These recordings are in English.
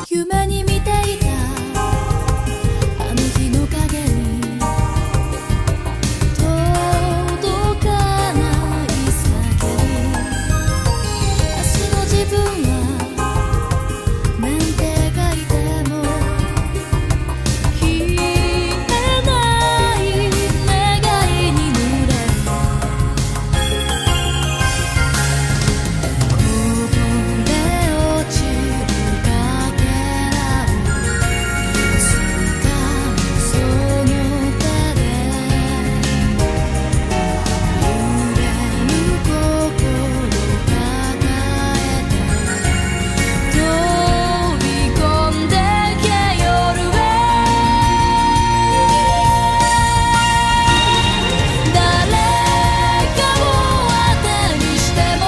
夢に見ていたあの日の影に届かない叫び明日の自分はなんて書いても消えない願いに濡れるこぼれ落ちるかけらを掴むその手で揺れる心抱えて飛び込んでけ夜へ誰かを当てにしても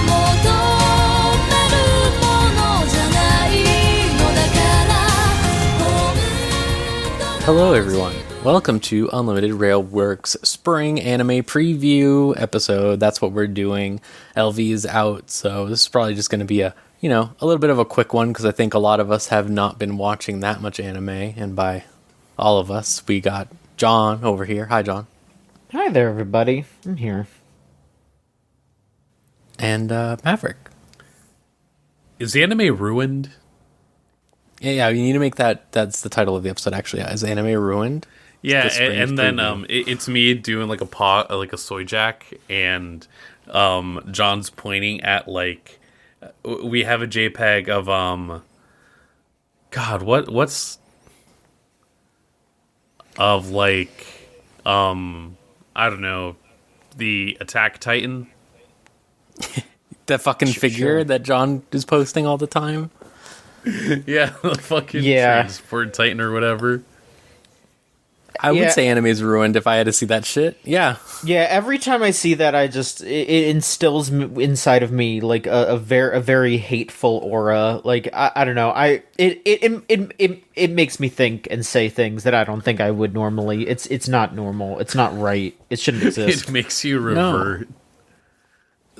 求めるものじゃないのだから本当 Hello, everyone. Welcome to Unlimited Railworks Spring Anime Preview episode. That's what we're doing. Elvie is out, so this is probably just going to be a little bit of a quick one because I think a lot of us have not been watching that much anime, and by all of us, we got John over here. Hi, John. Hi there, everybody. I'm here. And Maverick. Is the anime ruined? Yeah, you need to make that's the title of the episode, actually. Is anime ruined? Yeah, The spring and then preview. it's me doing like a soy jack, and John's pointing at like we have a JPEG of God, what's of like I don't know, the Attack Titan. That fucking figure sure. that John is posting all the time. Yeah, the fucking Yeah. Transport Titan or whatever. I Yeah. would say anime is ruined if I had to see that shit. Yeah. Yeah, every time I see that, it instills inside of me like a very hateful aura. Like I don't know, it makes me think and say things that I don't think I would normally. It's not normal. It's not right. It shouldn't exist. It makes you revert.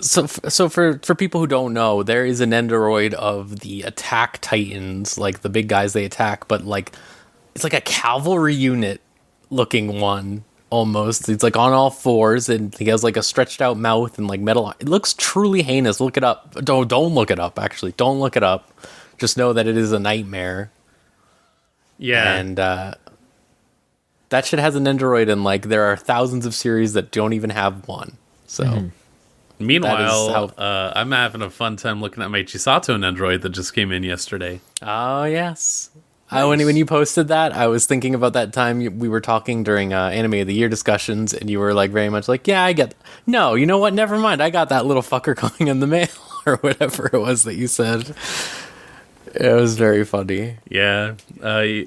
So for people who don't know, there is an Endoroid of the Attack Titans, like the big guys they attack, but like it's like a cavalry unit looking one almost. It's like on all fours, and he has like a stretched out mouth and like metal. It looks truly heinous. Look it up. Don't look it up. Actually, don't look it up. Just know that it is a nightmare. Yeah, And that shit has an Endoroid, and like there are thousands of series that don't even have one. So. Meanwhile, how- I'm having a fun time looking at my Chisato Android that just came in yesterday. Oh, yes. When you posted that, I was thinking about that time we were talking during Anime of the Year discussions, and you were like very much like, yeah, I get... No, you know what? Never mind. I got that little fucker coming in the mail, or whatever it was that you said. It was very funny. Yeah, I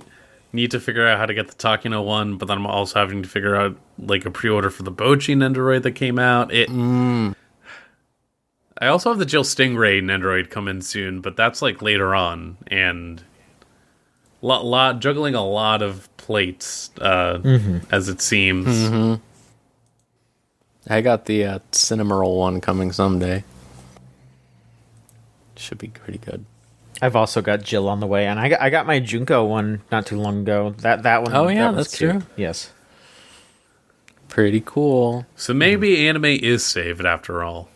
need to figure out how to get the Takino one, but then I'm also having to figure out like a pre-order for the Bochin Android that came out. I also have the Jill Stingray Nendoroid come in soon, but that's like later on, and juggling a lot of plates, as it seems. I got the Cinnamoroll one coming someday. Should be pretty good. I've also got Jill on the way, and I got my Junko one not too long ago. That one. Oh, yeah, that was that's cute. true. Yes. Pretty cool. So maybe anime is saved after all.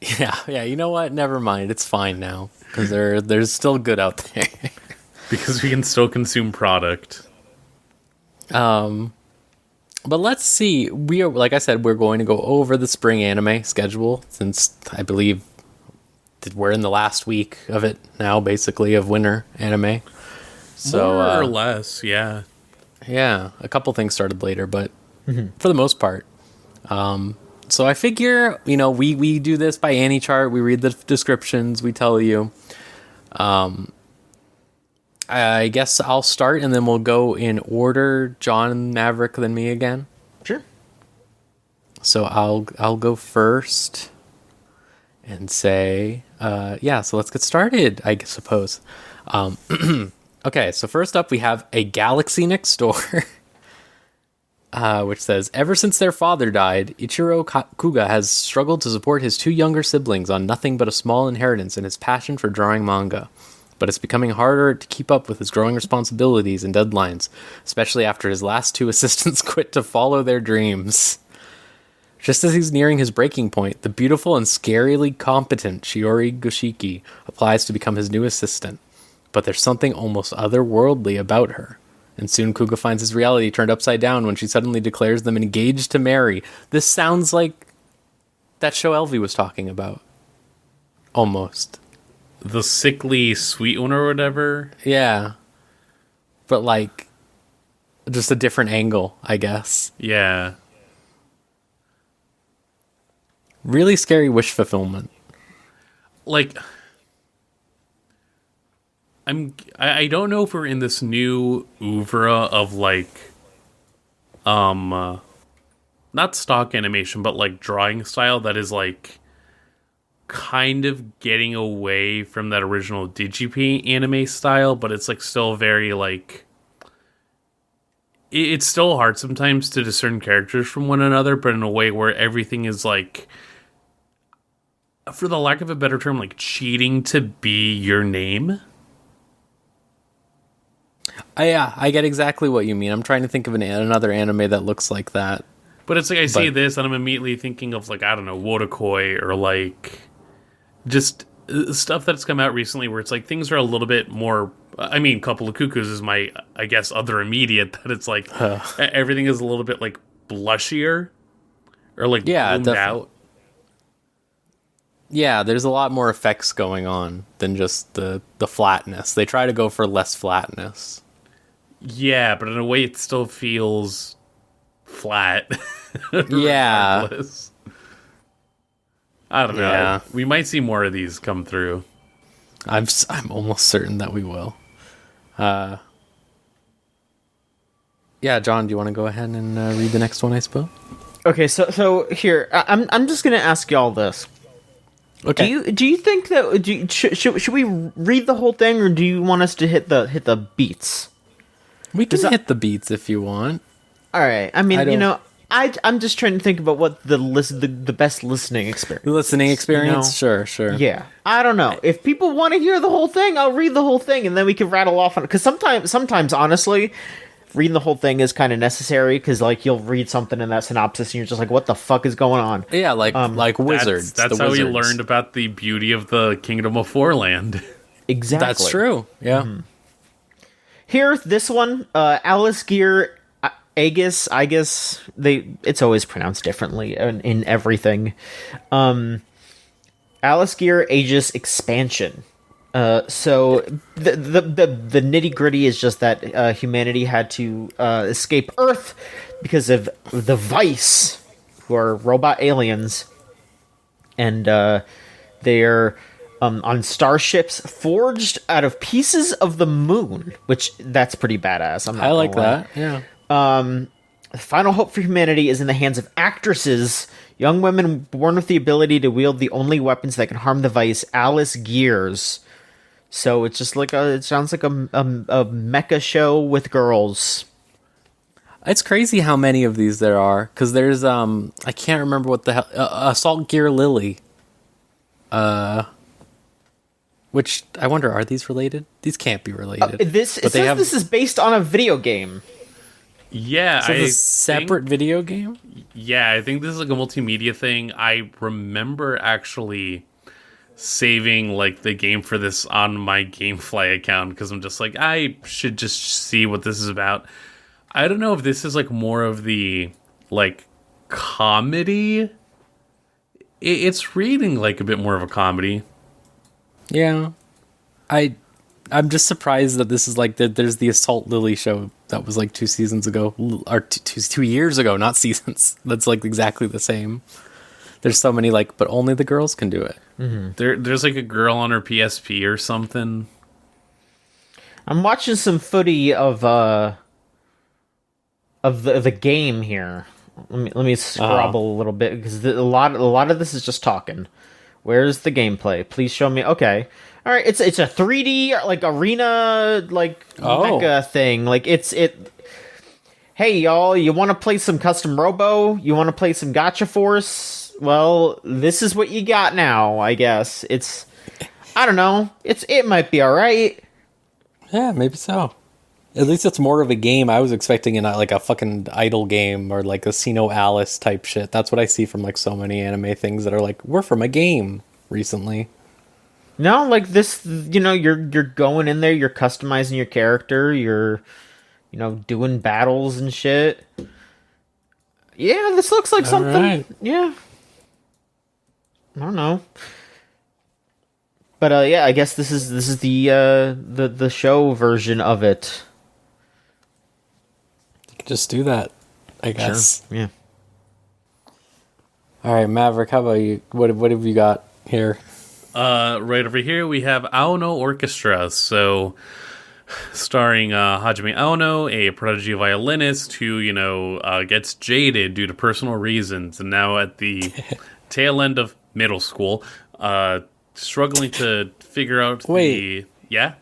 Yeah, you know what? Never mind. It's fine now. Because there's still good out there. Because we can still consume product. But let's see. We are, like I said, we're going to go over the spring anime schedule, since I believe that we're in the last week of it now, basically, of winter anime. So, More or less, yeah. yeah, a couple things started later, but for the most part. So I figure, we do this by Annie chart. We read the descriptions. We tell you. I guess I'll start, and then we'll go in order. John, Maverick, then me again. Sure. So I'll go first and say, so let's get started, I suppose. Okay, so first up we have A Galaxy Next Door. which says, ever since their father died, Kuga has struggled to support his two younger siblings on nothing but a small inheritance and his passion for drawing manga. But it's becoming harder to keep up with his growing responsibilities and deadlines, especially after his last two assistants quit to follow their dreams. Just as he's nearing his breaking point, the beautiful and scarily competent Shiori Goshiki applies to become his new assistant. But there's something almost otherworldly about her. And soon Kuga finds his reality turned upside down when she suddenly declares them engaged to marry. This sounds like that show Elvie was talking about. Almost. The sickly sweet one or whatever? Yeah. But like, just a different angle, I guess. Yeah. Really scary wish fulfillment. Like, I don't know if we're in this new oeuvre of like, not stock animation, but like drawing style that is like kind of getting away from that original DGP anime style, but it's like still very like, it's still hard sometimes to discern characters from one another, but in a way where everything is like, for the lack of a better term, like cheating to be your name. Yeah, I get exactly what you mean. I'm trying to think of another anime that looks like that. But it's like I see this and I'm immediately thinking of like, I don't know, Wotakoi or like just stuff that's come out recently where it's like things are a little bit more. I mean, Couple of Cuckoos is my, I guess, other immediate that it's like everything is a little bit like blushier or like bloomed out. Yeah, there's a lot more effects going on than just the flatness. They try to go for less flatness. Yeah, but in a way it still feels flat. Yeah. Regardless. I don't know. Yeah. We might see more of these come through. I'm almost certain that we will. Yeah, John, do you want to go ahead and read the next one, I suppose? Okay, so here I'm just gonna ask y'all this. Okay. Do you think that should we read the whole thing, or do you want us to hit the beats? We can hit the beats if you want. All right. I mean, I'm just trying to think about what the best listening experience. Listening experience, you know? Sure. Yeah, I don't know if people want to hear the whole thing. I'll read the whole thing, and then we can rattle off on it. Because sometimes, honestly, reading the whole thing is kind of necessary. Because like you'll read something in that synopsis, and you're just like, "What the fuck is going on?" Yeah, like Wizards. That's how Wizards. we learned about the beauty of the Kingdom of Fourland. Exactly. That's true. Yeah. Mm-hmm. Here, this one, Alice Gear. Aegis, it's always pronounced differently in everything. Alice Gear Aegis expansion. So the nitty gritty is just that humanity had to escape Earth because of the Vice, who are robot aliens, and they're on starships forged out of pieces of the moon, which that's pretty badass. I like that. Yeah. Final hope for humanity is in the hands of actresses, young women born with the ability to wield the only weapons that can harm the Vice, Alice Gears. So it's just like it sounds like a mecha show with girls. It's crazy how many of these there are, because there's I can't remember what the hell, Assault Gear Lily. Which I wonder, are these related? These can't be related. This is based on a video game. Yeah, so it's a separate video game? Yeah, I think this is like a multimedia thing. I remember actually saving like the game for this on my GameFly account because I'm just like, I should just see what this is about. I don't know if this is like more of the like comedy. It's reading like a bit more of a comedy. Yeah. I'm just surprised that this is like there's the Assault Lily show that was like 2 seasons ago, or 2 years ago, not seasons. That's like exactly the same. There's so many like, but only the girls can do it. Mm-hmm. There's like a girl on her PSP or something. I'm watching some footy of the game here. Let me scrabble a little bit because a lot of this is just talking. Where's the gameplay? Please show me. Okay. All right, it's a 3D like arena like mecha thing. Like hey y'all, you want to play some custom Robo? You want to play some Gotcha Force? Well, this is what you got now, I guess. I don't know. It might be all right. Yeah, maybe so. At least it's more of a game. I was expecting like a fucking idle game or like a Sino Alice type shit. That's what I see from like so many anime things that are like, we're from a game recently. No, like this, you're going in there, you're customizing your character, you're doing battles and shit. Yeah, this looks like something. Right. Yeah. I don't know. But yeah, I guess this is the show version of it. You can just do that, I guess. Sure. Yeah. All right, Maverick, how about you? What have you got here? Right over here we have Aono Orchestra. So, starring Hajime Aono, a prodigy violinist who, gets jaded due to personal reasons, and now at the tail end of middle school, struggling to figure out Yeah?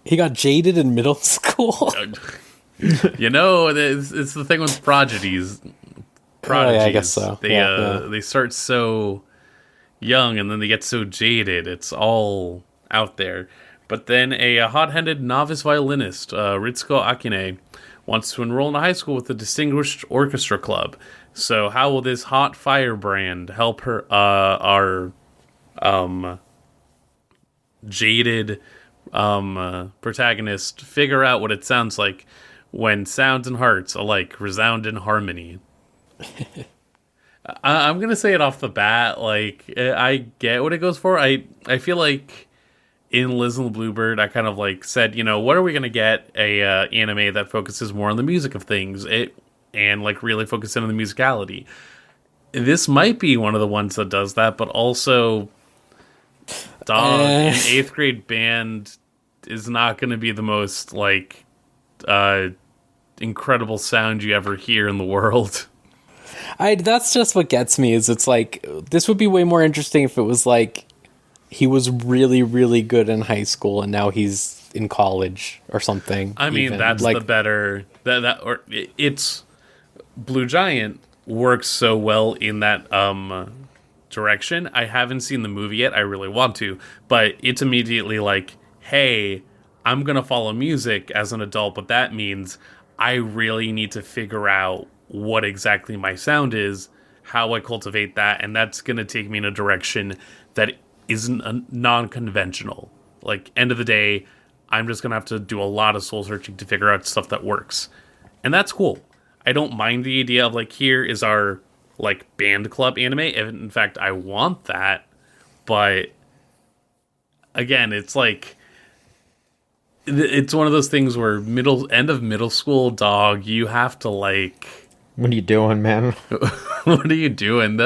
He got jaded in middle school? It's the thing with prodigies. Oh, yeah, I guess so. They start so young and then they get so jaded. It's all out there. But then a hot-headed novice violinist, Ritsuko Akine, wants to enroll in a high school with a distinguished orchestra club. So how will this hot firebrand help her, our jaded protagonist figure out what it sounds like when sounds and hearts alike resound in harmony? I'm gonna say it off the bat. Like, I get what it goes for. I feel like in Liz and the Bluebird, I kind of like said, what are we gonna get a anime that focuses more on the music of things, and like really focus in on the musicality. This might be one of the ones that does that, but also, an 8th grade band is not going to be the most like incredible sound you ever hear in the world. That's just what gets me, is it's like, this would be way more interesting if it was like he was really, really good in high school and now he's in college or something. I mean, even. that's like, the better it's Blue Giant works so well in that direction. I haven't seen the movie yet. I really want to, but it's immediately like, hey, I'm gonna follow music as an adult, but that means I really need to figure out what exactly my sound is, how I cultivate that, and that's gonna take me in a direction that isn't non-conventional. Like, end of the day, I'm just gonna have to do a lot of soul searching to figure out stuff that works, and that's cool. I don't mind the idea of like, here is our like band club anime. In fact, I want that, but again, it's like, it's one of those things where end of middle school, dog, you have to like, what are you doing, man? what are you doing?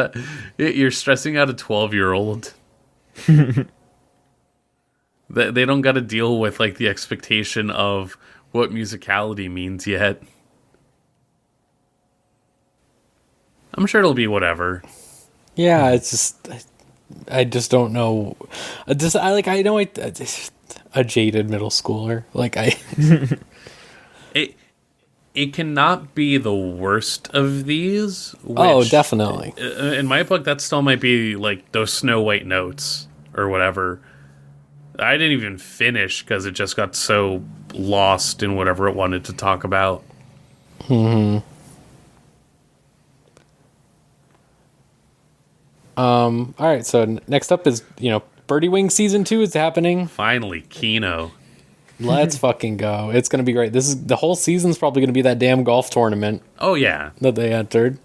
You're stressing out a 12-year-old. They don't got to deal with like the expectation of what musicality means yet. I'm sure it'll be whatever. Yeah, it's just, I just don't know. I know a jaded middle schooler. Like, It cannot be the worst of these. Which, definitely. In my book, that still might be like those Snow White notes or whatever. I didn't even finish because it just got so lost in whatever it wanted to talk about. All right, so next up is, Birdie Wing Season 2 is happening. Finally, Kino. Let's fucking go. It's going to be great. The whole season's probably going to be that damn golf tournament. Oh, yeah. That they entered.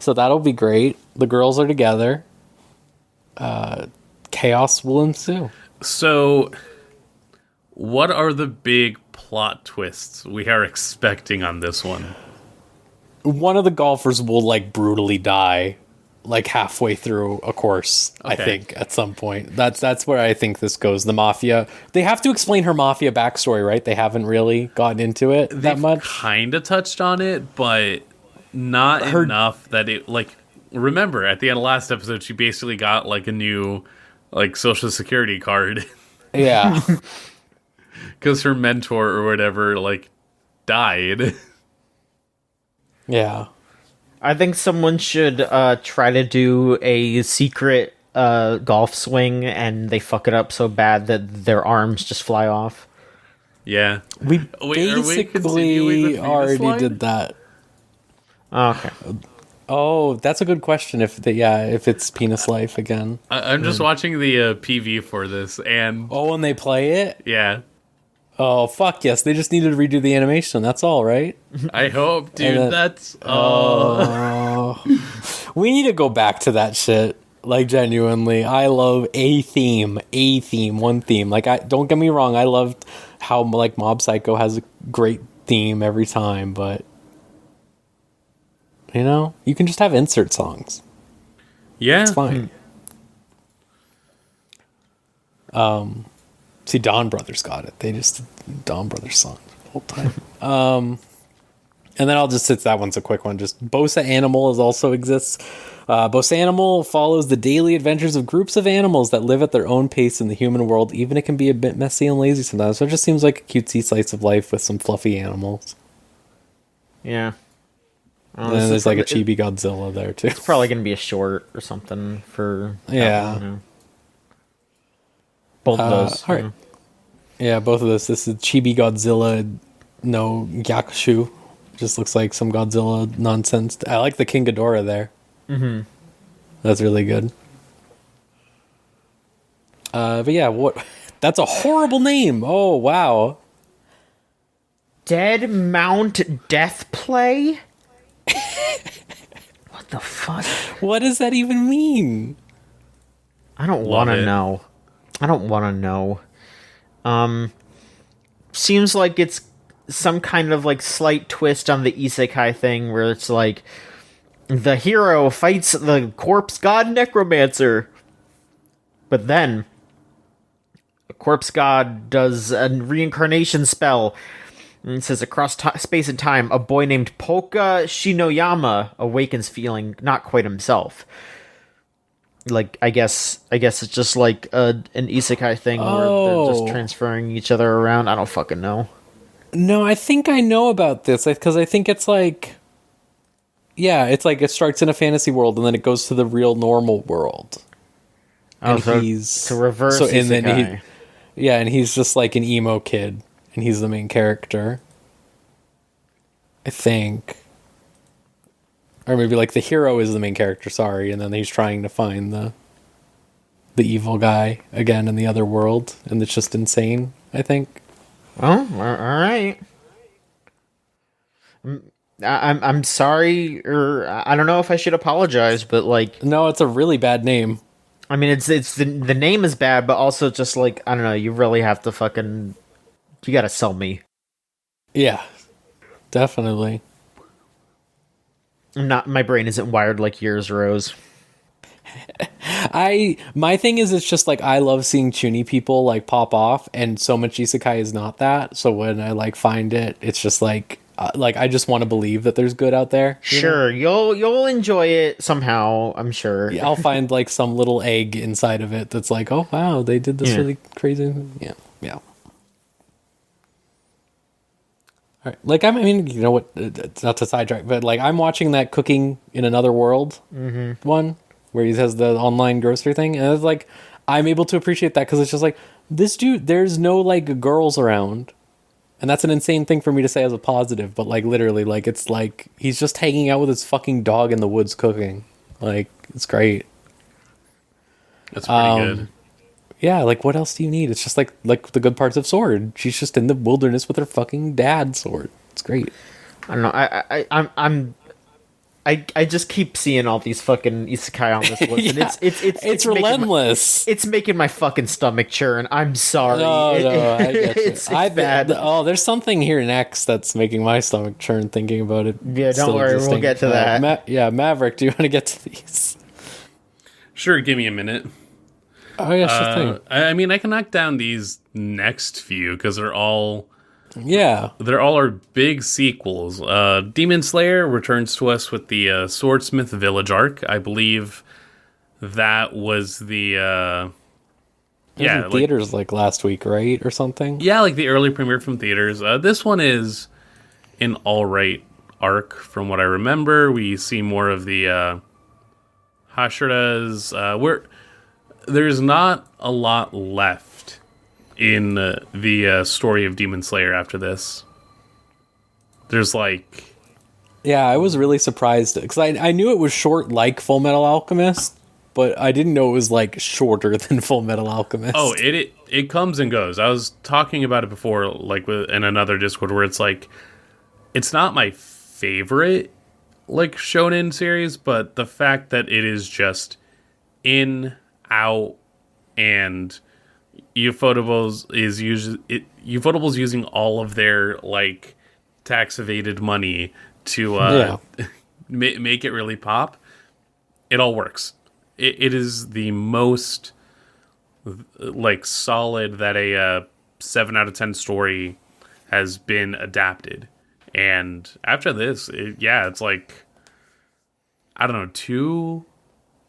So that'll be great. The girls are together. Chaos will ensue. So, what are the big plot twists we are expecting on this one? One of the golfers will, like, brutally die, like, halfway through a course, okay. I think, at some point. That's where I think this goes. The Mafia. They have to explain her Mafia backstory, right? They haven't really gotten into it that much. Kind of touched on it, but not enough that it, like, remember, at the end of last episode, she basically got, like, a new, like, social security card. Yeah. Because her mentor or whatever, like, died. Yeah. I think someone should try to do a secret golf swing, and they fuck it up so bad that their arms just fly off. Yeah. We Wait, are we continuing basically with already Venus Line? did that. Oh, okay. Oh, that's a good question. If it's Penis Life again. I'm just watching the PV for this, and Oh, and they play it? yeah, Oh, fuck yes. They just needed to redo the animation. That's all, right? I hope, dude. And then- That's We need to go back to that shit. Like, genuinely. I love a theme, one theme. Like, don't get me wrong. I loved how, like, Mob Psycho has a great theme every time, but, you know, you can just have insert songs. yeah. It's fine. See, Dawn Brothers got it. They just did Dawn Brothers songs the whole time. And then I'll just sit. That one's a quick one. Just Bosa Animal also exists. Bosa Animal follows the daily adventures of groups of animals that live at their own pace in the human world. Even it can be a bit messy and lazy sometimes. So it just seems like a cutesy slice of life with some fluffy animals. Yeah. Oh, And then there's like a chibi Godzilla there too. It's probably going to be a short or something for... Yeah. you know. Both of those. All right. Yeah, both of those. This is Chibi Godzilla no Gyakushu. Just looks like some Godzilla nonsense. I like the King Ghidorah there. Mm-hmm. That's really good. But yeah, what? That's a horrible name. Oh, wow. Dead Mount Death Play? What the fuck? What does that even mean? I don't Love want to it. know. I don't want to know. Seems like it's some kind of like slight twist on the isekai thing where it's like the hero fights the corpse god necromancer, but then the corpse god does a reincarnation spell. And it says across space and time, a boy named Polka Shinoyama awakens feeling not quite himself. Like, I guess it's just like an isekai thing where they're just transferring each other around. I don't fucking know. No, I think I know about this because I think it's like, yeah, it's like it starts in a fantasy world and then it goes to the real normal world. Oh, And so he's to reverse isekai. And he's just like an emo kid, and he's the main character. I think. Or maybe like the hero is the main character, sorry, and then he's trying to find the evil guy again in the other world, and it's just insane, I think. Oh, all right. I'm sorry, or I don't know if I should apologize, but like, No, it's a really bad name. I mean, it's the name is bad, but also just like, I don't know, you really have to fucking, you gotta sell me. Yeah. Definitely. My brain isn't wired like yours, Rose. My thing is, it's just like I love seeing chuny people like pop off, and so much isekai is not that. So when I like find it, it's just like I just want to believe that there's good out there. Sure, you'll enjoy it somehow, I'm sure. Yeah, I'll find like some little egg inside of it that's like, oh wow, they did this really crazy. Yeah. All right. Like, I mean, you know what? It's not to sidetrack, but like, I'm watching that Cooking in Another World one where he has the online grocery thing, and it's like, I'm able to appreciate that because it's just like, this dude, there's no like girls around, and that's an insane thing for me to say as a positive, but like, literally, like, it's like he's just hanging out with his fucking dog in the woods cooking. Like, it's great. That's pretty good. Yeah, like, what else do you need? It's just like the good parts of Sword. She's just in the wilderness with her fucking dad's sword. It's great. I don't know. I just keep seeing all these fucking isekai on this list, and It's relentless. It's making my fucking stomach churn. I'm sorry. No, I get you. It's bad. There's something here next that's making my stomach churn thinking about it. Yeah, don't still worry, we'll existing. get to that. Maverick, do you want to get to these? Sure, give me a minute. Oh yeah, sure thing. I mean, I can knock down these next few because they're all our big sequels. Demon Slayer returns to us with the Swordsmith Village arc. I believe that was the in theaters like last week, right, or something. like the early premiere from theaters. This one is an all right arc from what I remember. We see more of the Hashiras. There's not a lot left in the story of Demon Slayer after this. There's like... Yeah, I was really surprised because I knew it was short like Full Metal Alchemist, but I didn't know it was like shorter than Full Metal Alchemist. Oh, it comes and goes. I was talking about it before, like in another Discord, where it's like, it's not my favorite like shonen series, but the fact that it is just in, out, and Ufotable's using all of their like tax evaded money to make it really pop. It all works. It is the most like solid that a 7 out of 10 story has been adapted. And after this, it's like, I don't know, 2,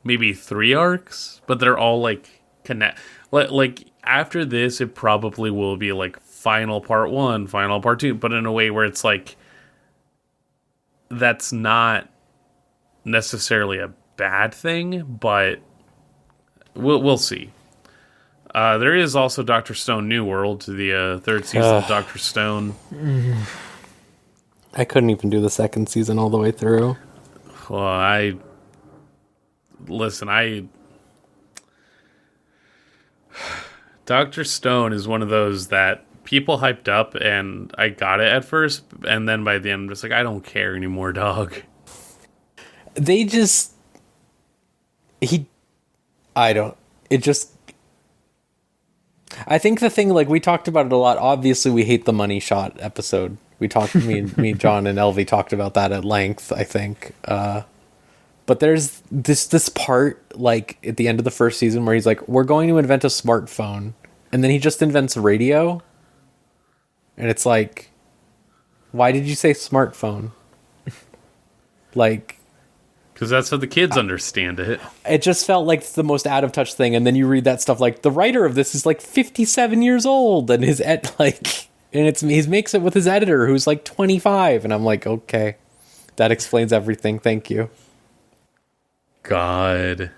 maybe 3 arcs, but they're all like connect. Like after this, it probably will be like final part 1, final part 2, but in a way where it's like, that's not necessarily a bad thing, but we'll see. There is also Dr. Stone New World, the third season of Dr. Stone. I couldn't even do the second season all the way through. Well, Dr. Stone is one of those that people hyped up, and I got it at first, and then by the end, I'm just like, I don't care anymore, dog. I think the thing, like, we talked about it a lot. Obviously, we hate the money shot episode. We talked, me, John, and Elvie talked about that at length, I think. But there's this part, like, at the end of the first season where he's like, we're going to invent a smartphone. And then he just invents radio. And it's like, why did you say smartphone? Like... Because that's how the kids understand it. It just felt like the most out of touch thing. And then you read that stuff like, the writer of this is like 57 years old. And he makes it with his editor who's like 25. And I'm like, okay, that explains everything. Thank you. God.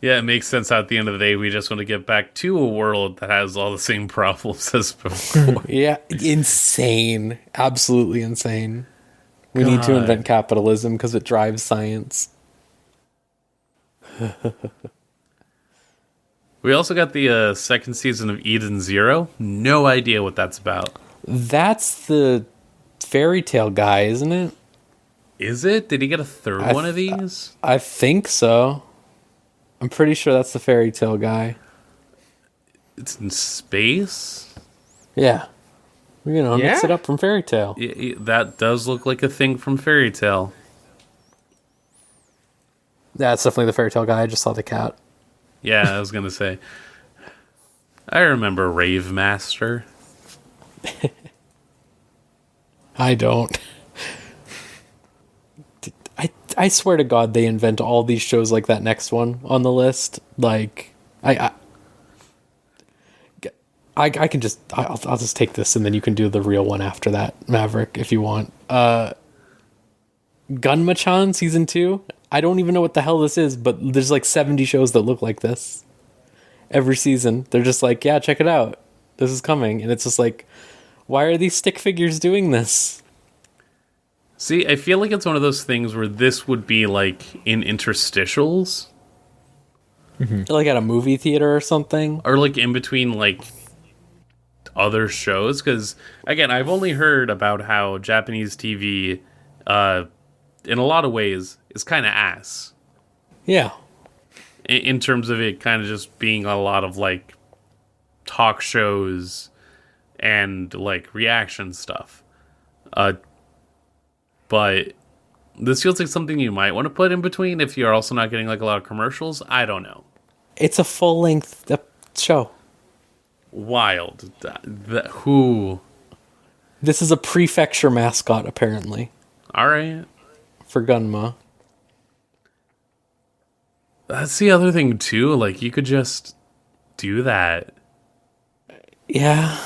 Yeah, it makes sense. At the end of the day, we just want to get back to a world that has all the same problems as before. Yeah, insane. Absolutely insane. We need to invent capitalism because it drives science. We also got the second season of Eden Zero. No idea what that's about. That's the fairy tale guy, isn't it? Is it? Did he get a third one of these? I think so. I'm pretty sure that's the fairy tale guy. It's in space? Yeah. Mix it up from fairy tale. That does look like a thing from fairy tale. That's definitely the fairy tale guy. I just saw the cat. Yeah, I was going to say. I remember Rave Master. I don't. I swear to God they invent all these shows like that next one on the list. Like, I can just... I'll just take this and then you can do the real one after that, Maverick, if you want. Gunma-chan Season 2. I don't even know what the hell this is, but there's like 70 shows that look like this. Every season. They're just like, yeah, check it out. This is coming. And it's just like, why are these stick figures doing this? See, I feel like it's one of those things where this would be like in interstitials. Mm-hmm. Like at a movie theater or something? Or like in between like other shows. Because, again, I've only heard about how Japanese TV, in a lot of ways, is kind of ass. Yeah. In terms of it kind of just being a lot of like talk shows and like reaction stuff. But this feels like something you might want to put in between if you're also not getting like a lot of commercials. I don't know. It's a full-length show. Wild. Who? This is a prefecture mascot, apparently. All right. For Gunma. That's the other thing, too. Like, you could just do that. Yeah.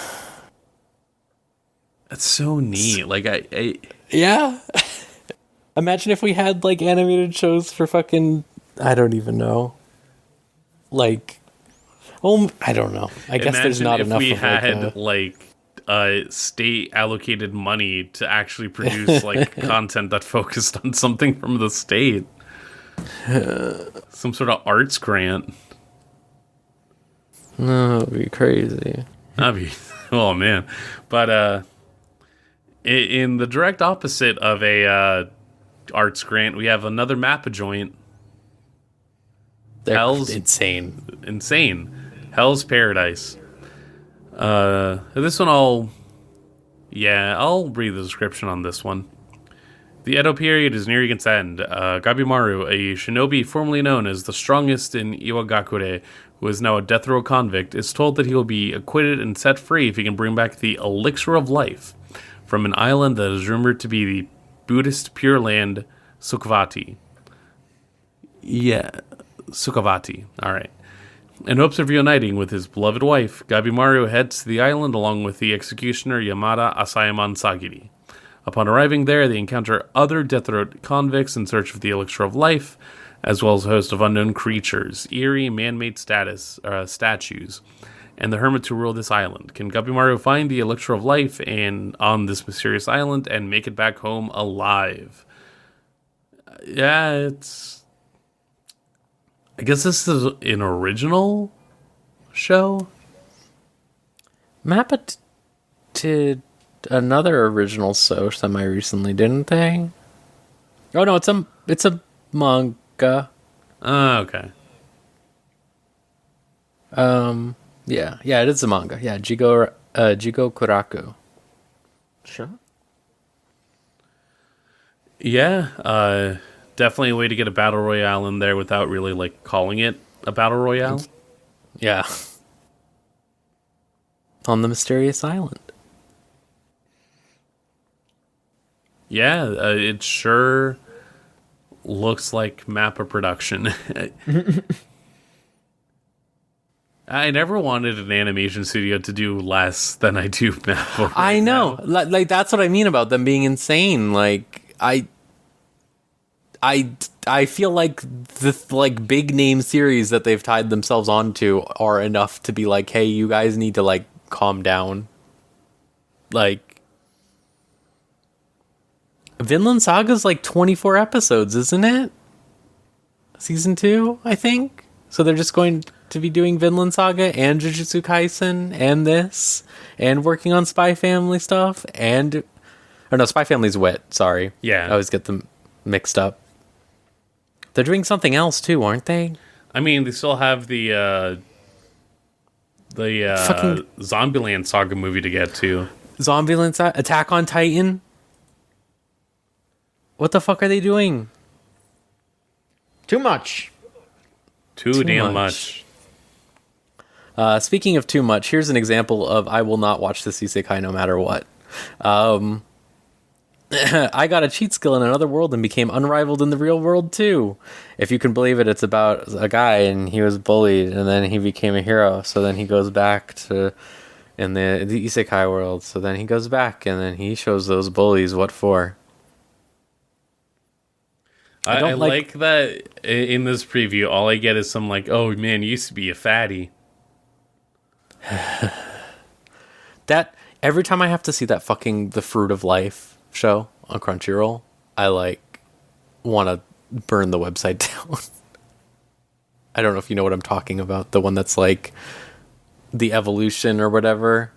That's so neat. Like, Yeah. Imagine if we had like animated shows for fucking, I don't even know. Like, oh, I don't know. I guess there's not enough we of had state allocated money to actually produce like content that focused on something from the state. Some sort of arts grant. No, it'd be crazy. That'd be, oh man. But in the direct opposite of a arts grant, we have another Mappa joint. They're Hell's insane. Hell's Paradise. This one I'll read the description on this one. The Edo period is nearing its end. Gabimaru, a shinobi formerly known as the strongest in Iwagakure, who is now a death row convict, is told that he will be acquitted and set free if he can bring back the elixir of life from an island that is rumored to be the Buddhist Pure Land Sukhavati. Yeah, Sukhavati. All right. In hopes of reuniting with his beloved wife, Gabimaru heads to the island along with the executioner Yamada Asayaman Sagiri. Upon arriving there, they encounter other death row convicts in search of the elixir of life, as well as a host of unknown creatures, eerie man-made statues, and the hermits who rule this island. Can Gabimaru find the elixir of life on this mysterious island and make it back home alive? Yeah, I guess this is an original show. Mappa did another original show semi-recently, didn't they? Oh no, it's a manga. Okay. Yeah, it is a manga. Yeah, Jigo Kuraku. Sure. Yeah, definitely a way to get a battle royale in there without really like calling it a battle royale. Yeah. On the mysterious island. Yeah, it sure looks like Mappa production. I never wanted an animation studio to do less than I do Mappa. I know. Like that's what I mean about them being insane. Like I feel like the big name series that they've tied themselves onto are enough to be like, hey, you guys need to like calm down. Like Vinland Saga's like 24 episodes, isn't it? Season 2, I think. So they're just going to be doing Vinland Saga and Jujutsu Kaisen and this and working on Spy Family stuff Spy Family's Wit, sorry. Yeah. I always get them mixed up. They're doing something else too, aren't they? I mean, they still have the Fucking Zombieland Saga movie to get to. Zombieland Saga, Attack on Titan. What the fuck are they doing? Too much. Too damn much. Speaking of too much, here's an example of I will not watch this isekai no matter what. I got a cheat skill in another world and became unrivaled in the real world too. If you can believe it, it's about a guy and he was bullied and then he became a hero. So then he goes back to in the isekai world. So then he goes back and then he shows those bullies what for. I like that in this preview, all I get is some like, oh man, you used to be a fatty. That every time I have to see that fucking The Fruit of Life show on Crunchyroll, I like want to burn the website down. I don't know if you know what I'm talking about. The one that's like the evolution or whatever.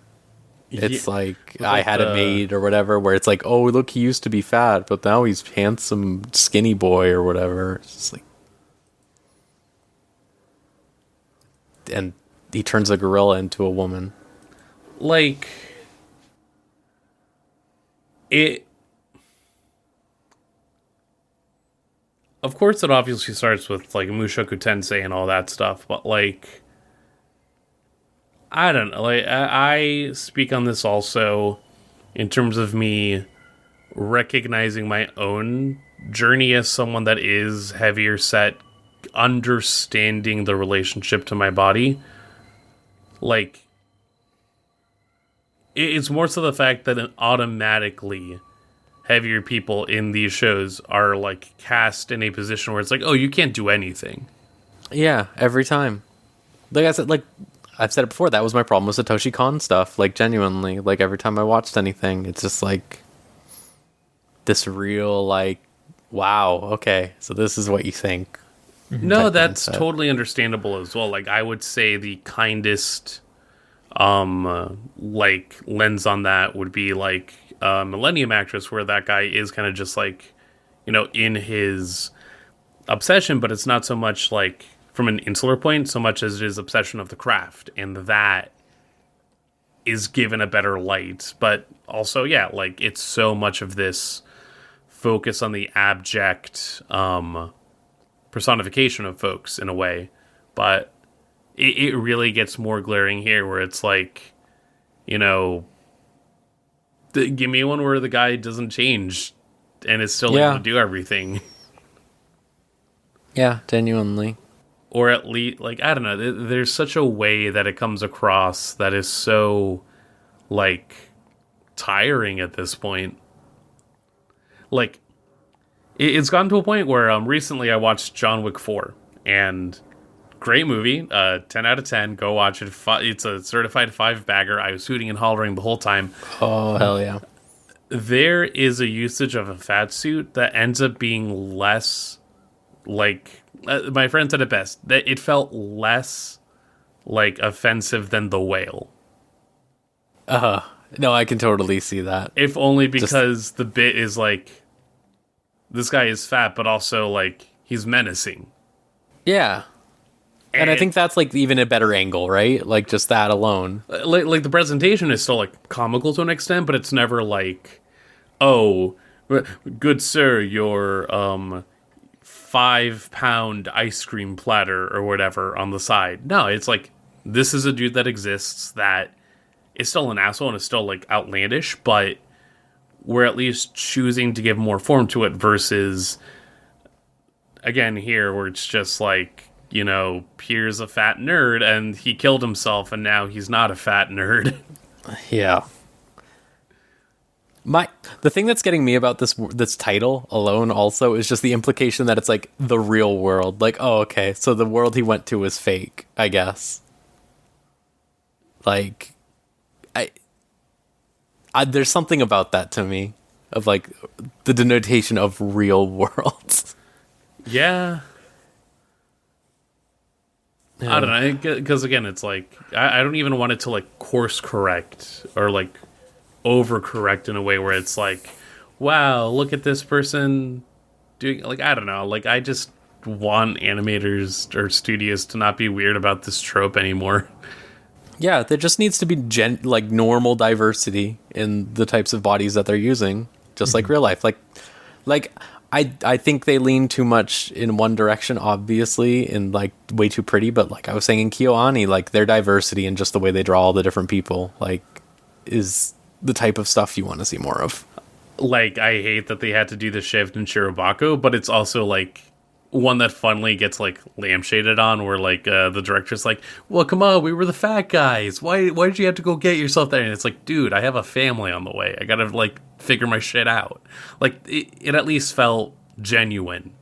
It's like I had it made or whatever, where it's like, oh, look, he used to be fat, but now he's handsome, skinny boy or whatever. It's just like, and he turns a gorilla into a woman. Like, it. Of course, it obviously starts with like Mushoku Tensei and all that stuff, but like, I don't know. Like, I speak on this also in terms of me recognizing my own journey as someone that is heavier set, understanding the relationship to my body. Like, it's more so the fact that it automatically heavier people in these shows are like cast in a position where it's like, oh, you can't do anything. Yeah, every time. Like I said, like I've said it before, that was my problem with Satoshi Kon stuff. Like genuinely, like every time I watched anything, it's just like this real like, wow, okay, so this is what you think. No, that's mindset. totally understandable as well. Like I would say the kindest like lens on that would be like Millennium Actress, where that guy is kind of just like, you know, in his obsession, but it's not so much like from an insular point so much as it is obsession of the craft, and that is given a better light. But also, yeah, like it's so much of this focus on the abject personification of folks in a way, but it really gets more glaring here where it's like, you know, give me one where the guy doesn't change and is still able to do everything. Yeah, genuinely. Or at least, like, I don't know, there's such a way that it comes across that is so, like, tiring at this point. Like, it's gotten to a point where recently I watched John Wick 4, and great movie, 10 out of 10, go watch it. It's a certified 5-bagger. I was hooting and hollering the whole time. Oh, hell yeah. There is a usage of a fat suit that ends up being less, like, my friend said it best, that it felt less, like, offensive than the whale. No, I can totally see that. If only because the bit is, like, this guy is fat, but also, like, he's menacing. Yeah. And I think that's, like, even a better angle, right? Like, just that alone. Like the presentation is still, like, comical to an extent, but it's never, like, oh, good sir, your 5-pound ice cream platter or whatever on the side. No, it's like, this is a dude that exists that is still an asshole and is still, like, outlandish, but we're at least choosing to give more form to it versus, again, here, where it's just like, you know, here's a fat nerd and he killed himself and now he's not a fat nerd. Yeah. The thing that's getting me about this title alone also is just the implication that it's like the real world. Like, oh, okay, so the world he went to was fake, I guess. Like, there's something about that to me, of like the denotation of real worlds. Yeah. I don't know, because again, it's like, I don't even want it to like course correct or like overcorrect in a way where it's like, wow, look at this person doing, like, I don't know, like, I just want animators or studios to not be weird about this trope anymore. Yeah, there just needs to be like normal diversity in the types of bodies that they're using, just like real life. Like I think they lean too much in one direction, obviously, and like way too pretty. But like I was saying in KyoAni, like their diversity and just the way they draw all the different people, like, is the type of stuff you want to see more of. Like, I hate that they had to do the shift in Shirobako, but it's also like one that funnily gets like lampshaded on, where like the director's like, well, come on, we were the fat guys, why did you have to go get yourself there? And it's like, dude, I have a family on the way, I gotta like figure my shit out. Like, it at least felt genuine,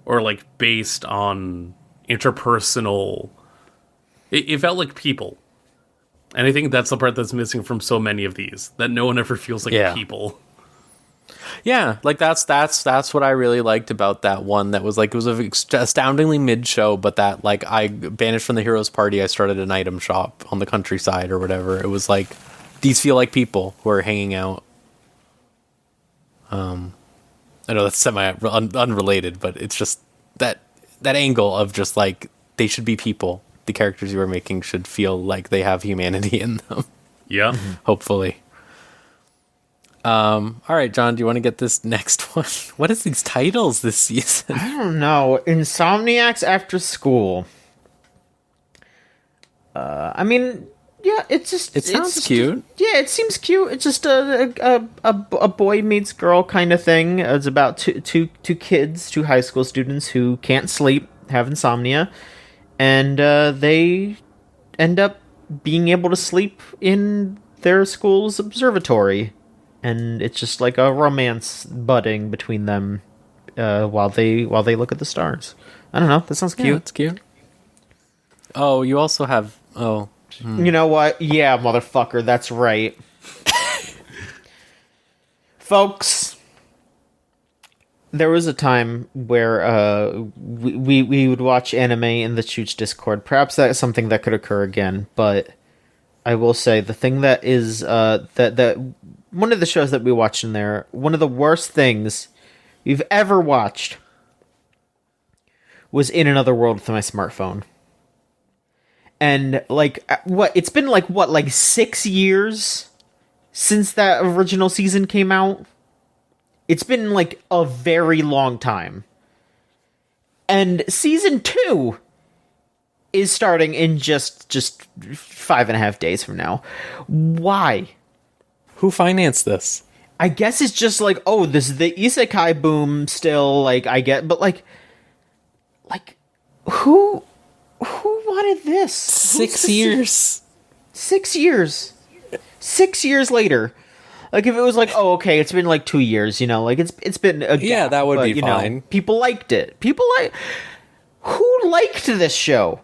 or like based on interpersonal, it felt like people. And I think that's the part that's missing from so many of these, that no one ever feels like people. Yeah, like that's what I really liked about that one. That was like, it was an astoundingly mid show, but that like I banished from the heroes party, I started an item shop on the countryside or whatever. It was like, these feel like people who are hanging out. I know that's unrelated, but it's just that angle of just like, they should be people. The characters you are making should feel like they have humanity in them. Yeah. Hopefully. All right, John, do you want to get this next one? What is these titles this season? I don't know. Insomniacs After School. I mean, yeah, it sounds cute. Yeah, it seems cute. It's just a boy meets girl kind of thing. It's about two kids, two high school students who can't sleep, have insomnia, and they end up being able to sleep in their school's observatory. and it's just like a romance budding between them while they look at the stars. I don't know. That sounds Yeah, cute. it's cute. Oh, you also have... Oh, You know what? Yeah, motherfucker, that's right. Folks, there was a time where we would watch anime in the Chooch Discord. Perhaps that's something that could occur again, but I will say the thing that is that one of the shows that we watched in there, one of the worst things we've ever watched was In Another World with my smartphone. And like it's been like 6 years since that original season came out. It's been like a very long time. And season 2 is starting in just 5.5 days from now. Why? who financed this? I guess it's just like, oh, this is the isekai boom still, like, I get, but like who wanted this? 6 years. 6 years. 6 years later. Like, if it was like, oh, okay, it's been like 2 years, you know, like it's been a gap, Yeah, that would but, be you fine. know, people liked it. Who liked this show?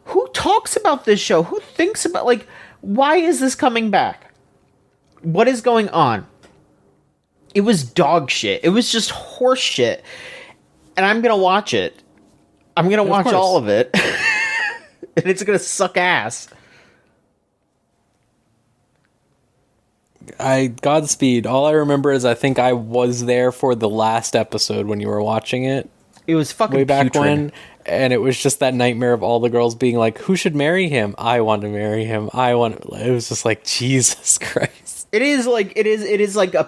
Who talks about this show? Who thinks about, like, why is this coming back? What is going on? It was dog shit. It was just horse shit. And I'm gonna watch it. I'm gonna watch course. all of it. And it's gonna suck ass. Godspeed. All I remember is I think I was there for the last episode when you were watching it It was fucking way back putrid. when, and it was just that nightmare of all the girls being like, "Who should marry him? I want to marry him. I want." It was just like, Jesus Christ. It is like a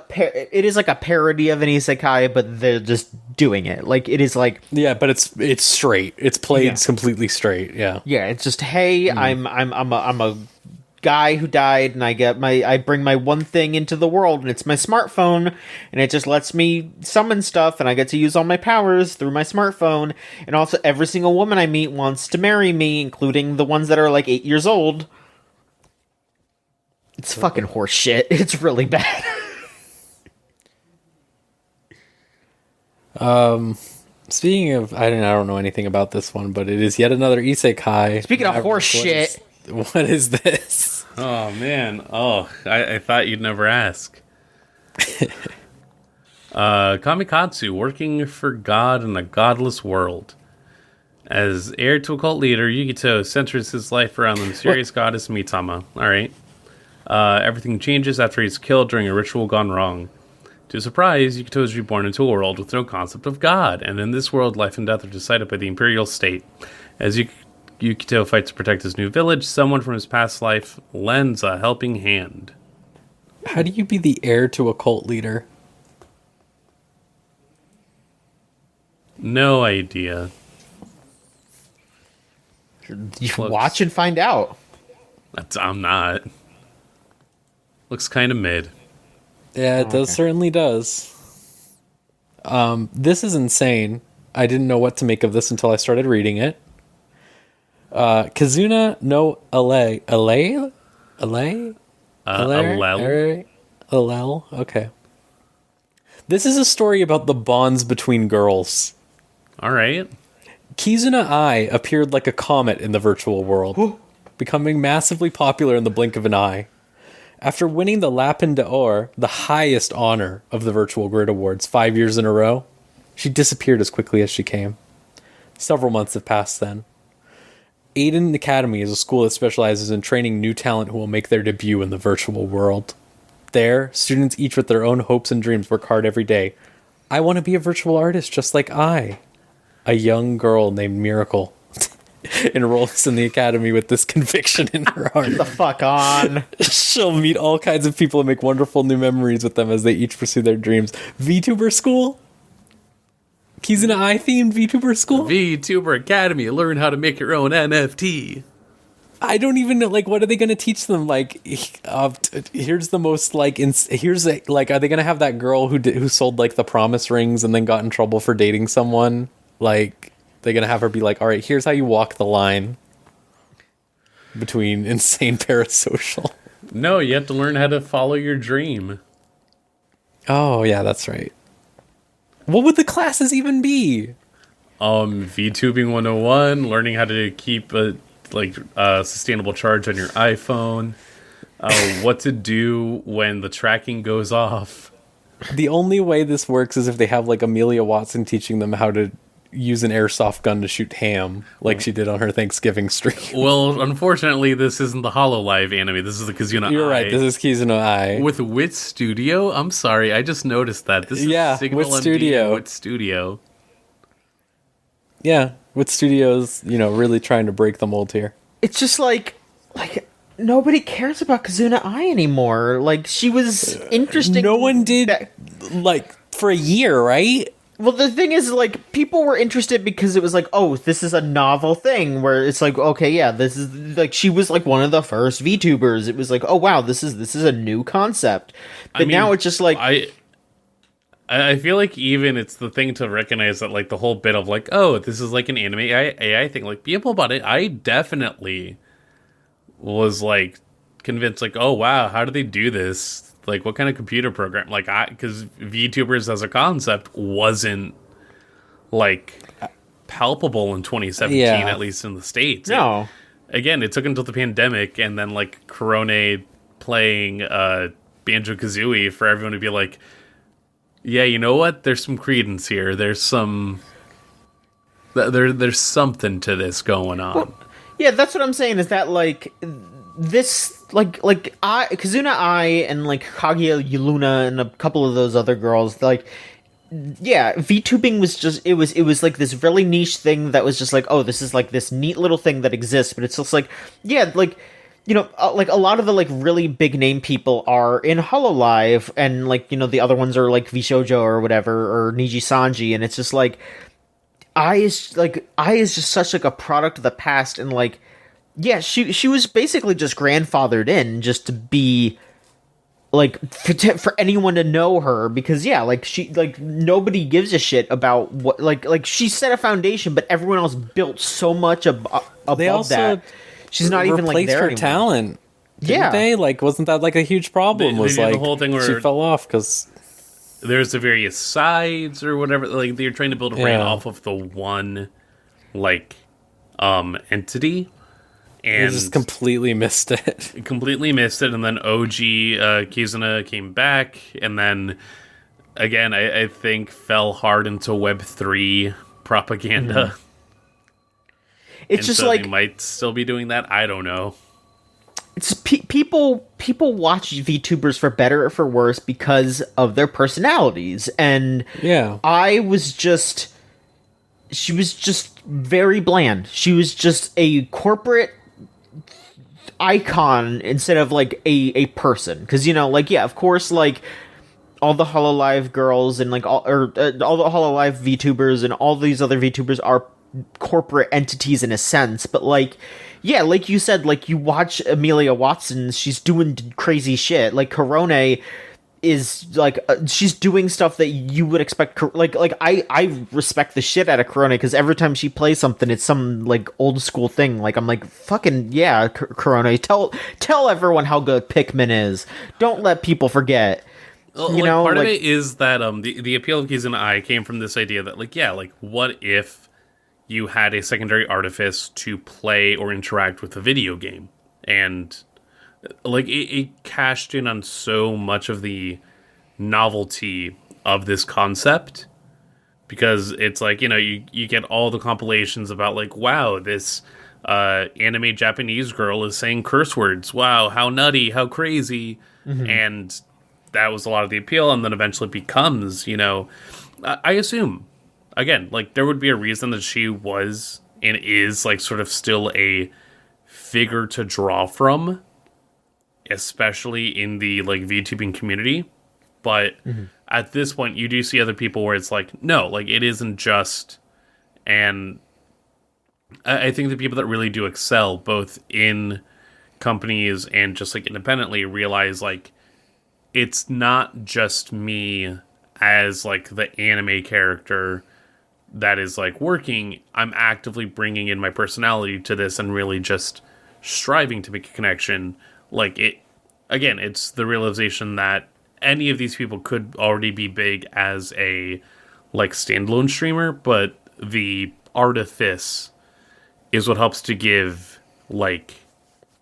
parody of an isekai, but they're just doing it. Like, it is like, Yeah, but it's straight. It's played Yeah. completely straight. Yeah. yeah, it's just, hey, I'm a guy who died, and I bring my one thing into the world, and it's my smartphone, and it just lets me summon stuff, and I get to use all my powers through my smartphone. And also, every single woman I meet wants to marry me, including the ones that are like 8 years old. It's fucking horse shit. It's really bad. Speaking of, I don't know anything about this one, but it is yet another isekai. Speaking of horse shit. What is this? Oh man. Oh, I thought you'd never ask. Kamikatsu, working for God in a godless world. As heir to a cult leader, Yukito centers his life around the mysterious goddess Mitama. Alright. Everything changes after he's killed during a ritual gone wrong. To his surprise, Yukito is reborn into a world with no concept of God, and in this world, life and death are decided by the Imperial State. As Yukito fights to protect his new village, someone from his past life lends a helping hand. How do you be the heir to a cult leader? No idea. You Close. watch and find out. I'm not. Looks kind of mid. Yeah, it does, certainly does. This is insane. I didn't know what to make of this until I started reading it. Kazuna no Alel? Okay. This is a story about the bonds between girls. All right. Kizuna Ai appeared like a comet in the virtual world, becoming massively popular in the blink of an eye. After winning the Lapin d'Or, the highest honor of the Virtual Grid Awards, 5 years in a row, she disappeared as quickly as she came. Several months have passed then. Aiden Academy is a school that specializes in training new talent who will make their debut in the virtual world. There, students each with their own hopes and dreams work hard every day. I want to be a virtual artist just like I. A young girl named Miracle enrolls in the academy with this conviction in her heart. The fuck on. She'll meet all kinds of people and make wonderful new memories with them as they each pursue their dreams. VTuber school? Kizuna Ai themed VTuber school? VTuber Academy, learn how to make your own NFT. I don't even know, like, what are they going to teach them? Like, here's the most, like, like, are they going to have that girl who sold, like, the promise rings and then got in trouble for dating someone? Like, they're going to have her be like, all right, here's how you walk the line between insane parasocial. No, you have to learn how to follow your dream. Oh, yeah, that's right. What would the classes even be? VTubing 101, learning how to keep a sustainable charge on your iPhone, what to do when the tracking goes off. The only way this works is if they have like Amelia Watson teaching them how to use an airsoft gun to shoot ham, like she did on her Thanksgiving stream. Well, unfortunately, this isn't the HoloLive anime. This is the Kizuna You're Eye. right. This is Kizuna Eye. With Wit Studio? I'm sorry, I just noticed that. This is Signal Wit MD Studio. Wit Studio. Yeah, Wit Studios, really trying to break the mold here. It's just like nobody cares about Kazuna Ai anymore. Like, she was interesting. No one did, for a year, right? Well, the thing is, like, people were interested because it was like, oh, this is a novel thing where it's like, okay, yeah, this is like, she was like one of the first VTubers. It was like, oh wow, this is a new concept. But now it's just like, I feel like even it's the thing to recognize that, like, the whole bit of like, oh, this is like an anime AI thing. Like, people bought it. I definitely was like convinced, like, oh wow, how do they do this? Like, what kind of computer program? Like, because VTubers as a concept wasn't, like, palpable in 2017, at least in the States. no. It took until the pandemic and then, like, Korone playing Banjo-Kazooie for everyone to be like, yeah, you know what? There's some credence here. There's some... There's something to this going on. Well, yeah, that's what I'm saying, is that, like, this, Kazuna Ai and, like, Kaguya Yuluna and a couple of those other girls, like, yeah, VTubing was just, it was, like, this really niche thing that was just, like, oh, this is, like, this neat little thing that exists, but it's just, like, yeah, like, like, a lot of the, like, really big-name people are in HoloLive, and, like, the other ones are, like, Vishoujo or whatever, or Niji Sanji, and it's just, like, Ai is just such, like, a product of the past, and, like, yeah, she was basically just grandfathered in just to be, like, for anyone to know her, because, yeah, like, she, like, nobody gives a shit about what, like, she set a foundation, but everyone else built so much above that. She's not even, like, there her anymore. Talent. Yeah. They? Like, wasn't that, like, a huge problem? They was, did like, the whole thing where she fell off because... There's the various sides or whatever. Like, they're trying to build a brand off of the one, like, entity. And they just completely missed it. And then OG Kizuna came back, and then again, I think fell hard into Web3 propaganda. Mm-hmm. It's just so like, they might still be doing that. I don't know. it's people watch VTubers for better or for worse because of their personalities, and Yeah. she was just very bland. She was just a corporate icon instead of, like, a person, because like, yeah, of course, like, all the HoloLive girls and, like, all the HoloLive VTubers and all these other VTubers are corporate entities in a sense, but, like, yeah, like you said, like, you watch Amelia Watson, she's doing crazy shit. Like, Korone is, like, she's doing stuff that you would expect. Like I respect the shit out of Korone, because every time she plays something, it's some, like, old school thing. Like, I'm like, fucking yeah, Korone, tell everyone how good Pikmin is. Don't let people forget. Part of it is that the appeal of Kizuna Ai came from this idea that, like, yeah, like, what if you had a secondary artifice to play or interact with a video game? And, like, it cashed in on so much of the novelty of this concept, because it's like, you get all the compilations about, like, wow, this anime Japanese girl is saying curse words. Wow, how nutty, how crazy. Mm-hmm. And that was a lot of the appeal, and then eventually becomes, I assume, again, like, there would be a reason that she was and is, like, sort of still a figure to draw from, especially in the, like, VTubing community. But at this point, you do see other people where it's like, no, like, it isn't just. And I think the people that really do excel, both in companies and just, like, independently, realize, like, it's not just me as, like, the anime character that is, like, working. I'm actively bringing in my personality to this and really just striving to make a connection. Like, it's the realization that any of these people could already be big as a like standalone streamer, but the artifice is what helps to give like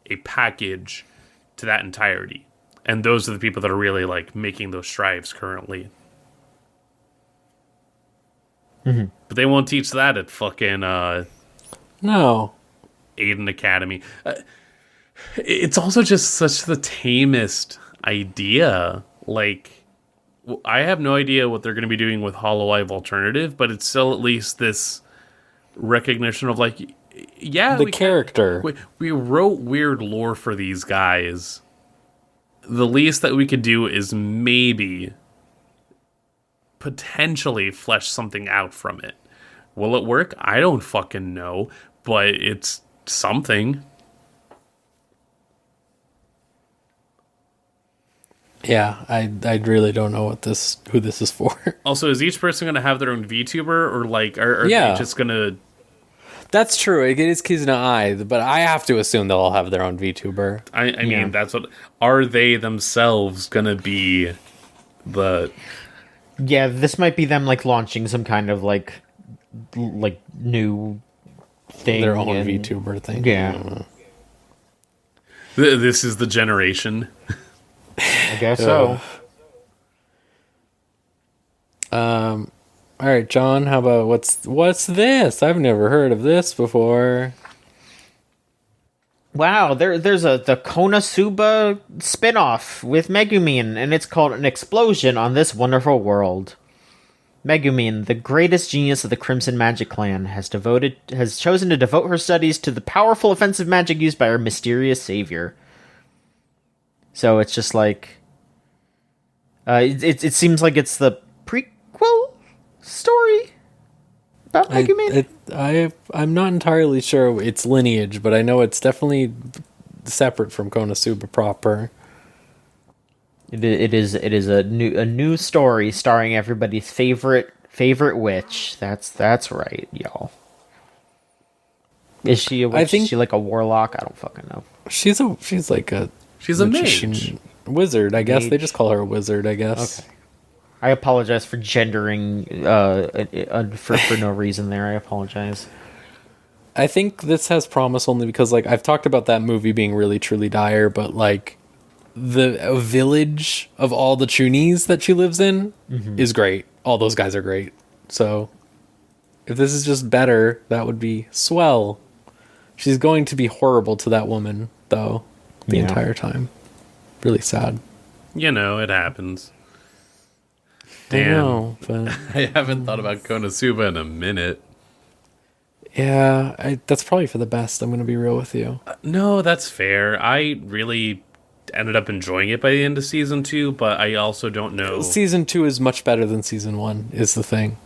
a package to that entirety. And those are the people that are really like making those strives currently. Mm-hmm. But they won't teach that at fucking No. Aiden Academy. It's also just such the tamest idea. Like, I have no idea what they're going to be doing with Hololive Alternative, but it's still at least this recognition of like, yeah, The character. we wrote weird lore for these guys. The least that we could do is maybe potentially flesh something out from it. Will it work? I don't fucking know, but it's something. Yeah, I really don't know who this is for. Also, is each person going to have their own VTuber, or like are Yeah. they just going to? That's true. It is Kizuna Ai, but I have to assume they'll all have their own VTuber. I mean, that's what. Are they themselves going to be the? Yeah, this might be them like launching some kind of like new thing. Their own and- VTuber thing. Yeah, This is the generation. I guess so. All right, John. How about what's this? I've never heard of this before. Wow, there's the Konosuba spin-off with Megumin, and it's called An Explosion on This Wonderful World. Megumin, the greatest genius of the Crimson Magic Clan, has chosen to devote her studies to the powerful offensive magic used by her mysterious savior. So it's just like, it seems like it's the prequel story about Megumin. I'm not entirely sure its lineage, but I know it's definitely separate from Konosuba proper. It is a new story starring everybody's favorite witch. That's right, y'all. Is she a witch? Is she like a warlock? I don't fucking know. She's like a Mage. Wizard, I guess. Mage. They just call her a wizard, I guess. Okay. I apologize for gendering for no reason there. I apologize. I think this has promise only because like I've talked about that movie being really truly dire, but like the village of all the Chunies that she lives in is great. All those guys are great. So if this is just better, that would be swell. She's going to be horrible to that woman, though, the entire time. Really sad. You know, it happens. I Damn. know, but I haven't thought about Konosuba in a minute. yeah, that's probably for the best. I'm going to be real with you. No, that's fair. I really ended up enjoying it by the end of season 2, but I also don't know. Season 2 is much better than season 1, is the thing.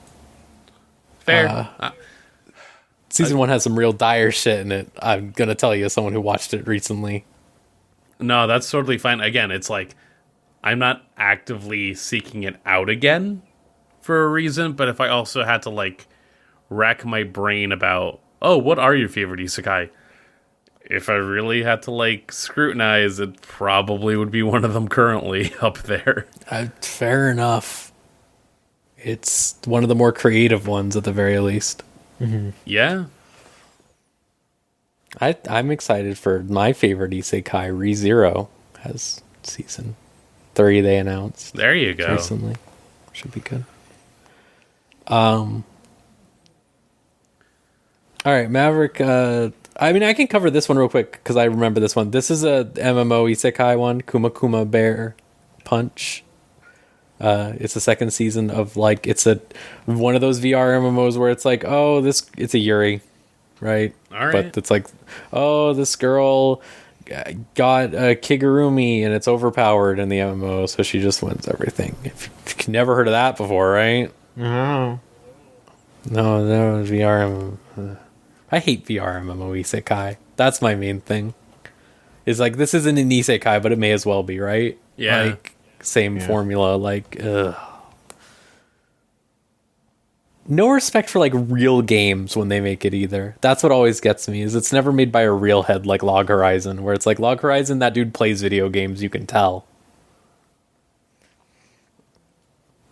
Fair. Season 1 has some real dire shit in it. I'm going to tell you as someone who watched it recently. No, that's totally fine. Again, it's like, I'm not actively seeking it out again for a reason, but if I also had to, like, rack my brain about, oh, what are your favorite isekai? If I really had to, like, scrutinize, it probably would be one of them currently up there. Fair enough. It's one of the more creative ones at the very least. Yeah. I'm excited for my favorite isekai, ReZero, has season 3 they announced There you go. recently. Should be good. All right, Maverick. I mean, I can cover this one real quick because I remember this one. This is a MMO isekai one, Kuma Kuma Bear Punch. It's the second season of like it's one of those VR MMOs where it's like, oh, it's a Yuri, right? All right. But it's like, oh, this girl got a Kigurumi and it's overpowered in the MMO, so she just wins everything. If you've never heard of that before, right? No. No, VR MMO. I hate VR MMO isekai. That's my main thing. Is like this isn't an isekai, but it may as well be, right? Yeah. Like same formula. Like, ugh. No respect for like real games when they make it either. That's what always gets me. Is it's never made by a real head like Log Horizon, where it's like Log Horizon, that dude plays video games. You can tell.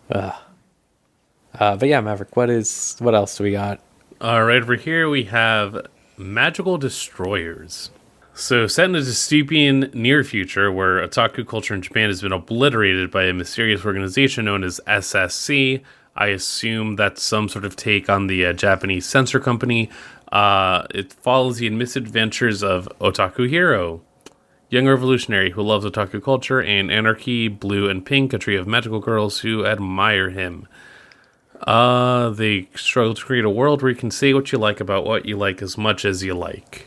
But yeah, Maverick, what else do we got? Right over here we have magical destroyers. So, set in a dystopian near future where otaku culture in Japan has been obliterated by a mysterious organization known as SSC. I assume that's some sort of take on the Japanese censor company. It follows the misadventures of Otaku Hero, young revolutionary who loves otaku culture and anarchy, Blue and Pink, a trio of magical girls who admire him. They struggle to create a world where you can say what you like about what you like as much as you like.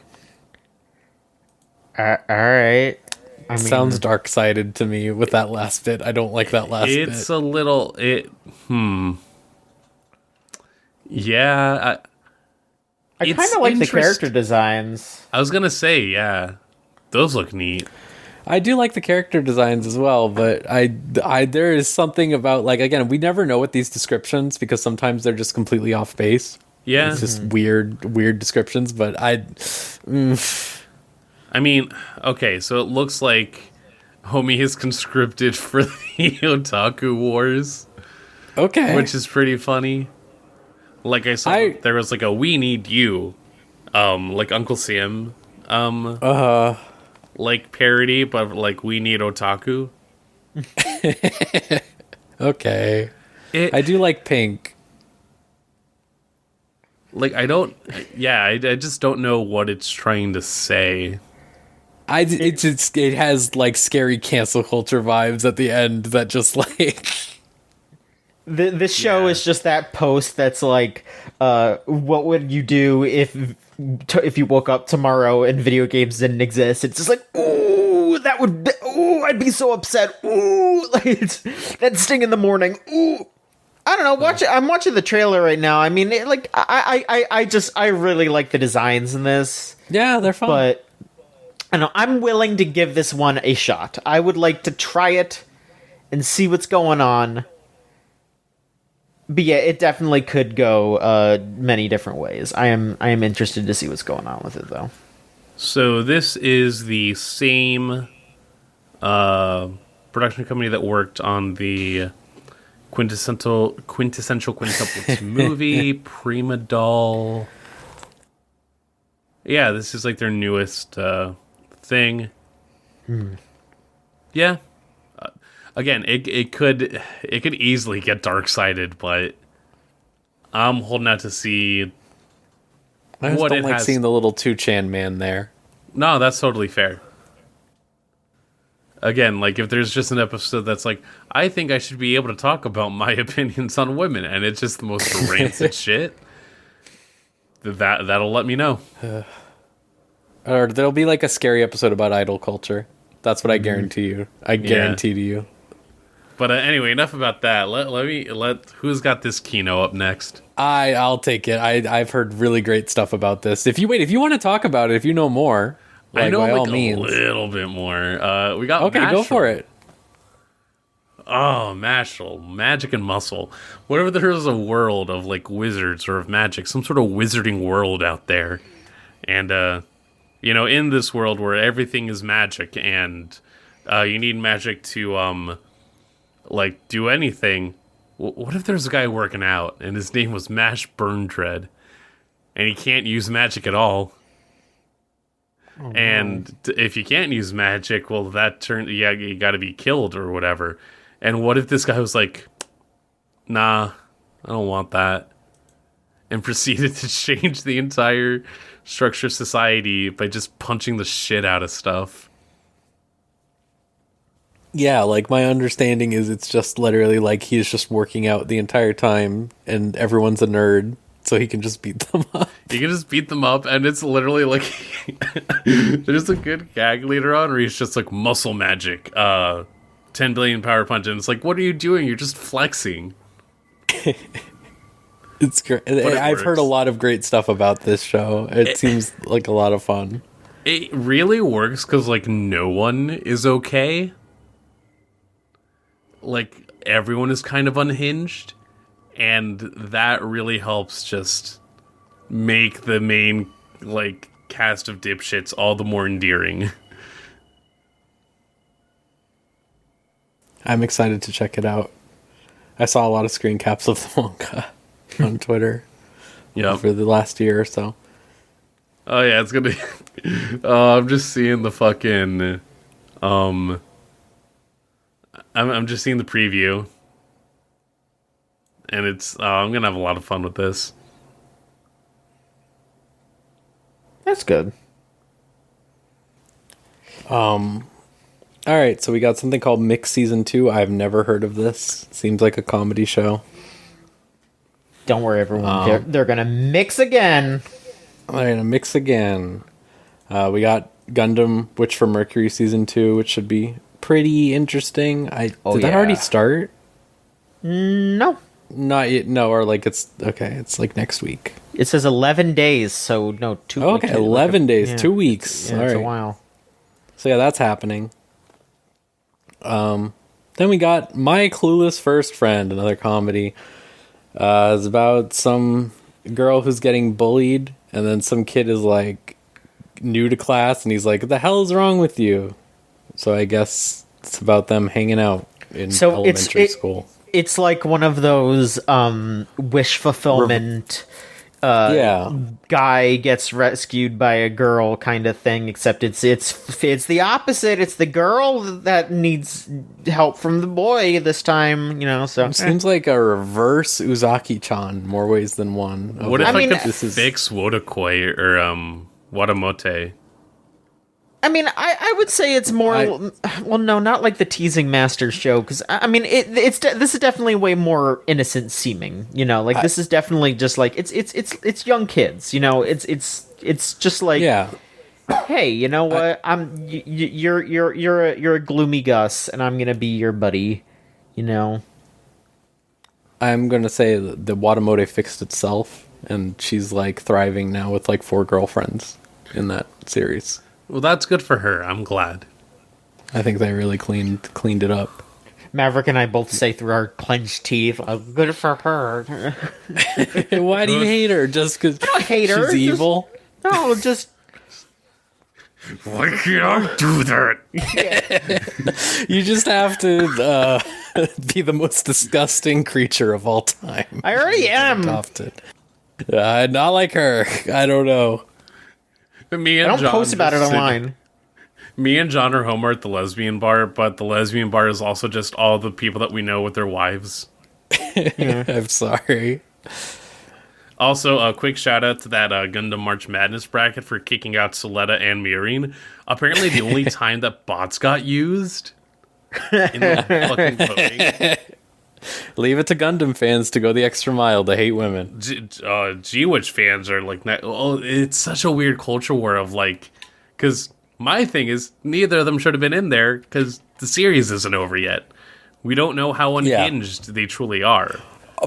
All right. I mean, Sounds dark-sided to me with that last bit. I don't like that last bit. It's a little... Yeah. I kind of like the character designs. I was going to say, yeah. Those look neat. I do like the character designs as well, but I there is something about, like, again, we never know what these descriptions, because sometimes they're just completely off base. Yeah. It's just weird descriptions, but I mean, okay, so it looks like Homie is conscripted for the Otaku Wars. Okay. Which is pretty funny. Like I saw, there was like a "We Need You," like Uncle Sam, like parody, but like "We Need Otaku." Okay. I do like Pink. Like I just don't know what it's trying to say. It has like scary cancel culture vibes at the end that just like. This show is just that post that's like, what would you do if you woke up tomorrow and video games didn't exist? It's just like, ooh, I'd be so upset. Ooh, like that sting in the morning. Ooh, I don't know. I'm watching the trailer right now. I mean, I really like the designs in this. Yeah, they're fun. But I know I'm willing to give this one a shot. I would like to try it and see what's going on. But yeah, it definitely could go many different ways. I am interested to see what's going on with it, though. So this is the same production company that worked on the quintessential quintuplets movie, Prima Doll. Yeah, this is like their newest thing. Yeah. Again, it could easily get dark-sided, but I'm holding out to see I just what don't it like has. seeing the little 2chan man there. No, that's totally fair. Again, like if there's just an episode that's like, I think I should be able to talk about my opinions on women, and it's just the most rancid shit, that'll let me know. Or there'll be like a scary episode about idol culture. That's what I guarantee you. I guarantee to you. But anyway, enough about that. Let who's got this Kino up next? I'll take it. I've heard really great stuff about this. If you want to talk about it, if you know more, like, I know by like all a means. little bit more. We got Okay, go for it. Oh, Mashal, magic and muscle. Whatever there is a world of like wizards or of magic, some sort of wizarding world out there, and in this world where everything is magic and you need magic to like do anything. What if there's a guy working out and his name was Mash Burndread and he can't use magic at all? Oh, and if you can't use magic, well, you got to be killed or whatever. And what if this guy was like, nah, I don't want that, and proceeded to change the entire structure of society by just punching the shit out of stuff? Yeah, like my understanding is it's just literally like he's just working out the entire time and everyone's a nerd, so he can just beat them up. You can just beat them up, and it's literally like there's a good gag later on where he's just like muscle magic, 10 billion power punch, and it's like, what are you doing? You're just flexing. It's great. I've heard a lot of great stuff about this show. It seems like a lot of fun. It really works because like no one is okay. Like everyone is kind of unhinged, and that really helps just make the main like cast of dipshits all the more endearing. I'm excited to check it out. I saw a lot of screen caps of the manga on Twitter Yeah. for the last year or so. Oh yeah, it's gonna. Oh, I'm just seeing the fucking. I'm just seeing the preview, and it's. I'm gonna have a lot of fun with this. That's good. All right, so we got something called Mix Season 2. I've never heard of this. Seems like a comedy show. Don't worry, everyone. They're gonna mix again. All right, a mix again. We got Gundam Witch from Mercury Season 2, which should be pretty interesting. Did that already start? No. Not yet. No, or like it's okay. It's like next week. It says 11 days, so no, 2 weeks. Okay, 11 days, 2 weeks. Yeah, All it's right. a while. So yeah, that's happening. Then we got My Clueless First Friend, another comedy. It's about some girl who's getting bullied, and then some kid is like new to class, and he's like, "What the hell is wrong with you?" So I guess it's about them hanging out in elementary school. It's like one of those wish fulfillment. Guy gets rescued by a girl kind of thing, except it's the opposite. It's the girl that needs help from the boy this time, so It seems like a reverse Uzaki-chan, more ways than one. What if I could this is fix Wodakoi or Watamote? I mean, I would say it's more. Well, no, not like the Teasing Masters show, because I mean, this is definitely way more innocent seeming. This is definitely just like it's young kids. It's just like, hey, you know what? You're a gloomy Gus, and I'm gonna be your buddy. I'm gonna say that the Watamote fixed itself, and she's like thriving now with like 4 girlfriends in that series. Well, that's good for her. I'm glad. I think they really cleaned it up. Maverick and I both say through our clenched teeth, good for her. Why do you hate her? Just because she's evil? Just Why can't I do that? You just have to be the most disgusting creature of all time. I already am. Adopted. Not like her. I don't know. I don't post about it online. Me and John are home at the lesbian bar, but the lesbian bar is also just all the people that we know with their wives. I'm sorry. Also, a quick shout out to that Gundam March Madness bracket for kicking out Soletta and Mirin. Apparently, the only time that bots got used in the fucking voting. Leave it to Gundam fans to go the extra mile to hate women. G-Witch fans are like, it's such a weird culture war of like, because my thing is neither of them should have been in there because the series isn't over yet. We don't know how unhinged they truly are.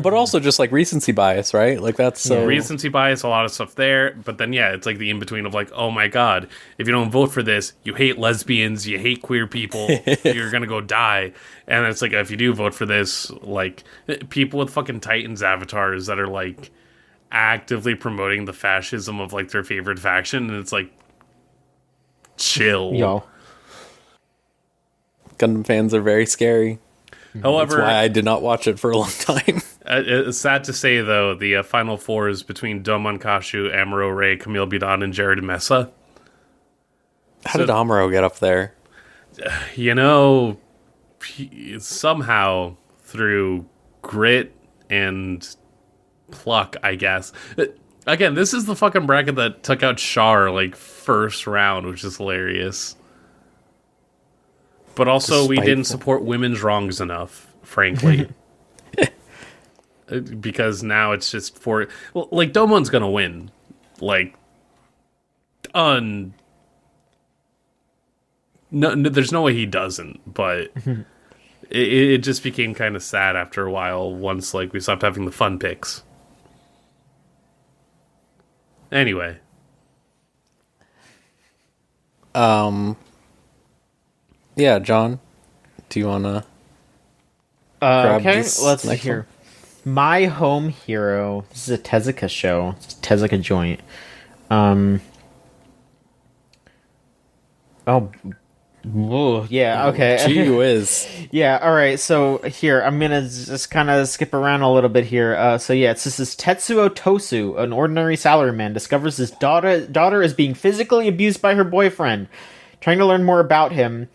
But also just like recency bias, right? Like that's so... Recency bias, a lot of stuff there. But then, it's like the in-between of like, oh my god, if you don't vote for this, you hate lesbians, you hate queer people, you're gonna go die. And it's like, if you do vote for this, like, people with fucking Titans avatars that are like actively promoting the fascism of like their favorite faction, and it's like, chill. Yo. Gundam fans are very scary. However, that's why I did not watch it for a long time. It's sad to say, though, the final 4 is between Domon Kashu, Amuro Ray, Camille Bidan, and Jared Mesa. How did Amuro get up there? Somehow through grit and pluck, I guess. Again, this is the fucking bracket that took out Char, like, first round, which is hilarious. But also, we didn't support women's wrongs enough, frankly. Because now it's just for... Well, like, Domon's gonna win. Like, no, there's no way he doesn't, but it just became kind of sad after a while once, like, we stopped having the fun picks. Anyway. Yeah, John, do you want to grab okay, this let's see next here. My Home Hero. This is a Tezuka show. It's a Tezuka joint. Oh, Ooh, yeah, okay. Gee whiz. Yeah, all right. So here, I'm gonna just kind of skip around a little bit here. So yeah, this is Tetsuo Tosu, an ordinary salaryman, discovers his daughter is being physically abused by her boyfriend. Trying to learn more about him,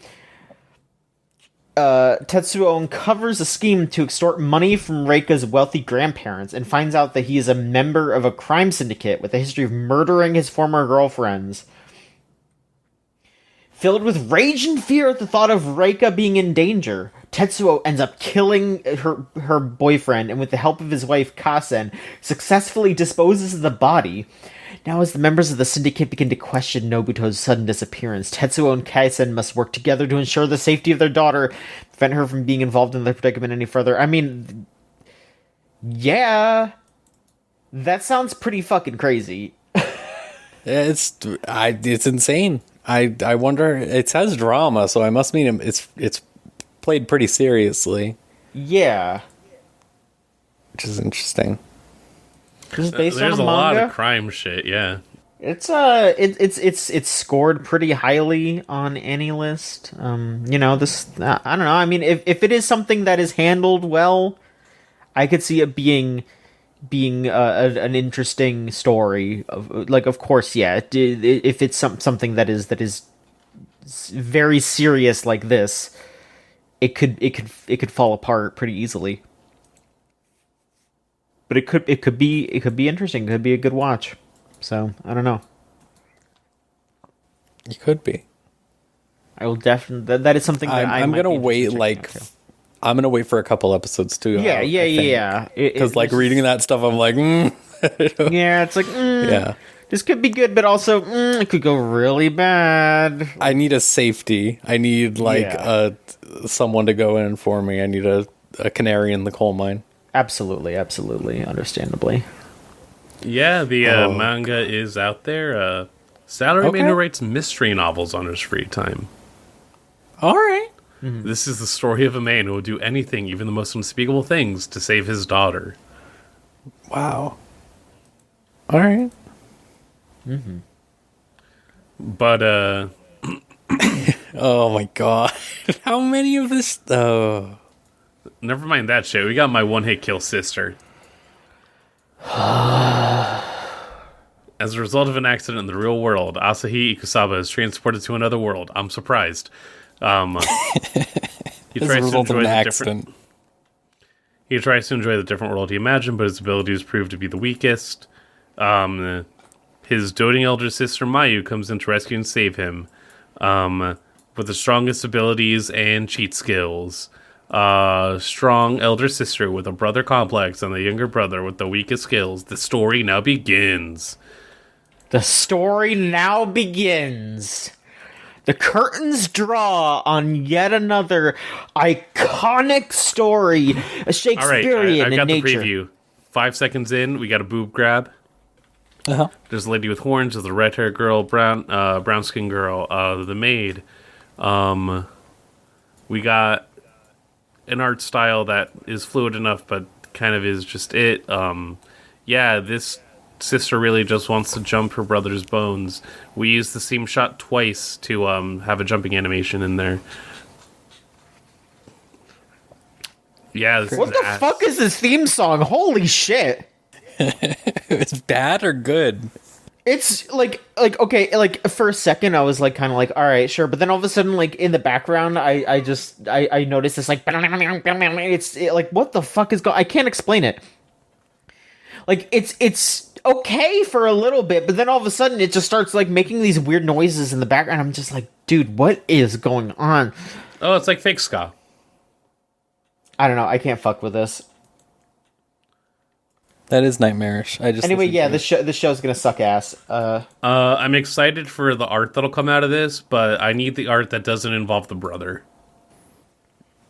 Tetsuo uncovers a scheme to extort money from Reika's wealthy grandparents and finds out that he is a member of a crime syndicate with a history of murdering his former girlfriends. Filled with rage and fear at the thought of Reika being in danger, Tetsuo ends up killing her boyfriend and with the help of his wife Kasen, successfully disposes of the body. Now as the members of the syndicate begin to question Nobuto's sudden disappearance, Tetsuo and Kaisen must work together to ensure the safety of their daughter, prevent her from being involved in the predicament any further. I mean, yeah, that sounds pretty fucking crazy. It's insane. I wonder. It says drama, so I must mean it's played pretty seriously. Yeah, which is interesting. This is based There's on a a lot manga. of crime shit. Yeah. It's scored pretty highly on AniList. I don't know. I mean, if it is something that is handled well, I could see it being an interesting story. Of course, yeah. If it's something that is very serious like this, it could fall apart pretty easily. But it could be interesting. It could be a good watch. So I don't know. You could be. I will definitely. That is something that I'm gonna wait. I'm gonna wait for a couple episodes too. Yeah. Because reading that stuff, I'm like, yeah, it's like, yeah, this could be good, but also it could go really bad. I need a safety. I need someone to go in for me. I need a canary in the coal mine. Absolutely, understandably. Yeah, the manga is out there. Salaryman who writes mystery novels on his free time. All right. Mm-hmm. This is the story of a man who will do anything, even the most unspeakable things, to save his daughter. Wow. All right. Mm-hmm. But, oh my god. How many of this? Oh. Never mind that shit. We got my one-hit kill sister. As a result of an accident in the real world, Asahi Ikusaba is transported to another world. I'm surprised. He tries to enjoy the different. He tries to enjoy the different world he imagined, but his abilities prove to be the weakest. His doting elder sister Mayu comes in to rescue and save him, with the strongest abilities and cheat skills. Strong elder sister with a brother complex and the younger brother with the weakest skills. The story now begins. The story now begins. The curtains draw on yet another iconic story, a Shakespearean I got in the nature. preview. 5 seconds in, we got a boob grab. Uh-huh. There's a lady with horns, there's a red-haired girl, brown skin girl, the maid. We got an art style that is fluid enough, but kind of is just it. This sister really just wants to jump her brother's bones. We used the same shot twice to have a jumping animation in there. Yeah, this What is the ass. fuck is this theme song? Holy shit! It's bad or good? It's okay, for a second I was kind of all right, sure, but then all of a sudden in the background I noticed this it's what the fuck is going? I can't explain it. It's okay for a little bit, but then all of a sudden it just starts making these weird noises in the background. I'm just dude, what is going on? Oh, it's like fake ska. I don't know. I can't fuck with this. That is nightmarish. Anyway, yeah, this show's gonna suck ass. I'm excited for the art that'll come out of this, but I need the art that doesn't involve the brother.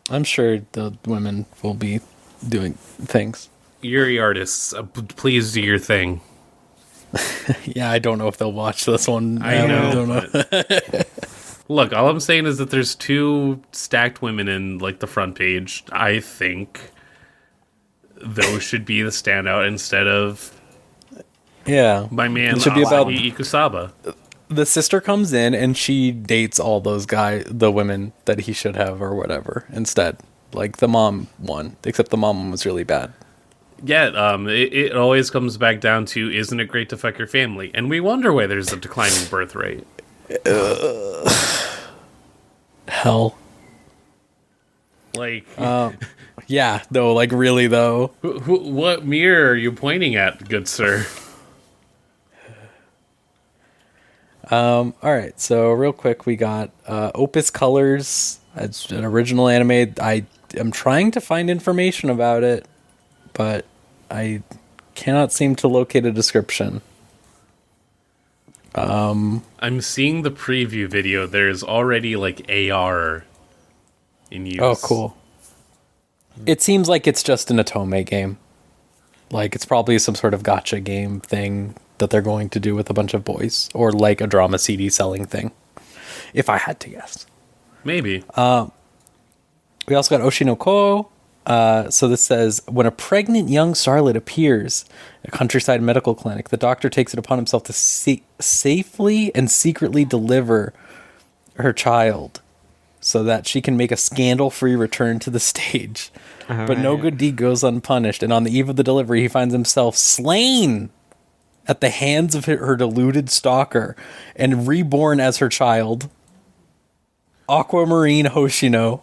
I'm sure the women will be doing things. Yuri artists, please do your thing. Yeah, I don't know if they'll watch this one. I know. don't know. Look, all I'm saying is that there's 2 stacked women in the front page. I think those should be the standout instead of Yeah, my man it should be about Asahi Ikusaba. the sister comes in and she dates all those the women that he should have or whatever instead. Like the mom one, except the mom one was really bad. Yeah, it always comes back down to, isn't it great to fuck your family? And we wonder why there's a declining birth rate. Hell. Like, yeah, though, like really though. What mirror are you pointing at, good sir? All right, so real quick, we got Opus Colors. It's an original anime. I am trying to find information about it, but I cannot seem to locate a description. I'm seeing the preview video. There's already like AR in use. Oh, cool. It seems like it's just an Otome game. Like it's probably some sort of gacha game thing that they're going to do with a bunch of boys, or like a drama CD selling thing, if I had to guess. Maybe. We also got Oshi no Ko. So this says, when a pregnant young starlet appears at a countryside medical clinic, the doctor takes it upon himself to safely and secretly deliver her child so that she can make a scandal-free return to the stage. But no good deed goes unpunished, and on the eve of the delivery, he finds himself slain at the hands of her deluded stalker and reborn as her child, Aquamarine Hoshino.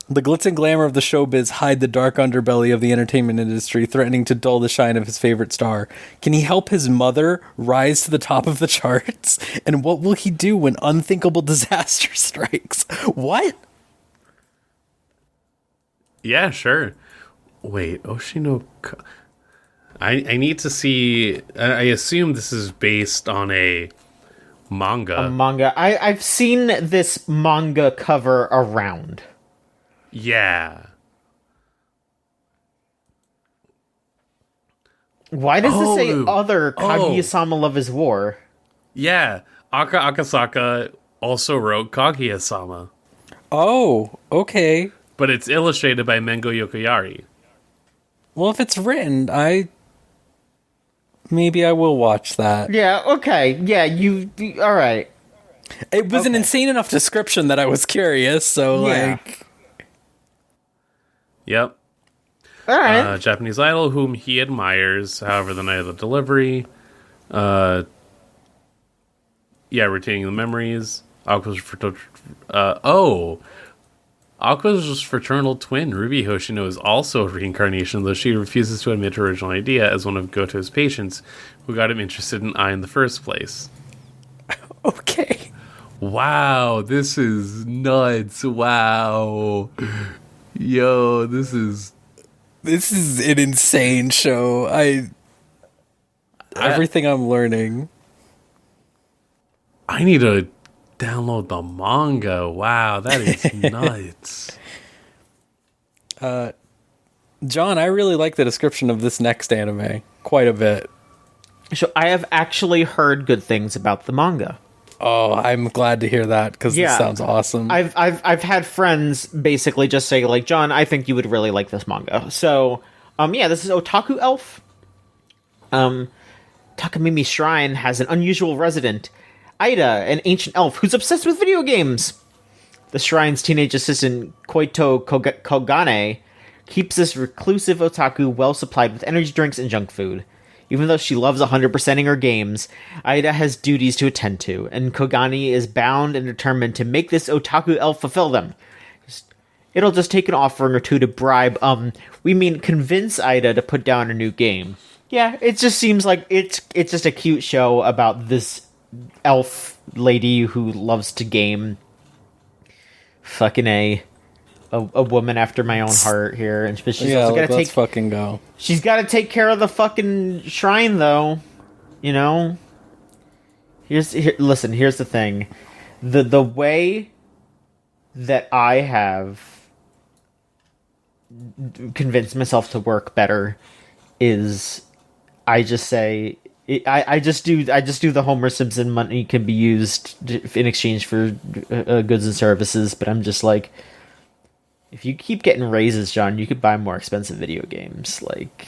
The glitz and glamour of the showbiz hide the dark underbelly of the entertainment industry, threatening to dull the shine of his favorite star. Can he help his mother rise to the top of the charts? And what will he do when unthinkable disaster strikes? What? Yeah, sure. Wait, Oshino... I need to see... I assume this is based on a manga. A manga. I've seen this manga cover around. Yeah. Why does this say other Kaguya-sama Love is War? Yeah. Akasaka also wrote Kaguya-sama. Oh, okay. But it's illustrated by Mengo Yokoyari. Well, if it's written, maybe I will watch that. Yeah, okay. Yeah, all right. It was an insane enough description that I was curious, so Yeah. Yep. All right. Japanese idol whom he admires, however, the night of the delivery. Retaining the memories. Aqua's fraternal twin, Ruby Hoshino, is also a reincarnation, though she refuses to admit her original idea as one of Goto's patients, who got him interested in Ai in the first place. Okay. Wow, this is nuts. Wow. Yo, this is an insane show. Everything I'm learning. I need to download the manga. Wow, that is nuts. John, I really like the description of this next anime quite a bit. So I have actually heard good things about the manga. Oh, I'm glad to hear that because this sounds awesome. I've had friends basically just say like, John, I think you would really like this manga. So, this is Otaku Elf. Takamimi Shrine has an unusual resident, Ida, an ancient elf who's obsessed with video games. The shrine's teenage assistant, Koito Kogane, keeps this reclusive otaku well supplied with energy drinks and junk food. Even though she loves 100%ing her games, Ida has duties to attend to, and Kogane is bound and determined to make this otaku elf fulfill them. It'll just take an offering or two to convince Ida to put down a new game. Yeah, it just seems like it's just a cute show about this elf lady who loves to game. Fucking a woman after my own heart here, and she's also gotta let's fucking go. She's got to take care of the fucking shrine, though. You know. Listen. Here's the thing: the way that I have convinced myself to work better is, I just say. I just do the Homer Simpson money can be used in exchange for goods and services, but I'm just like, if you keep getting raises, John, you could buy more expensive video games. Like,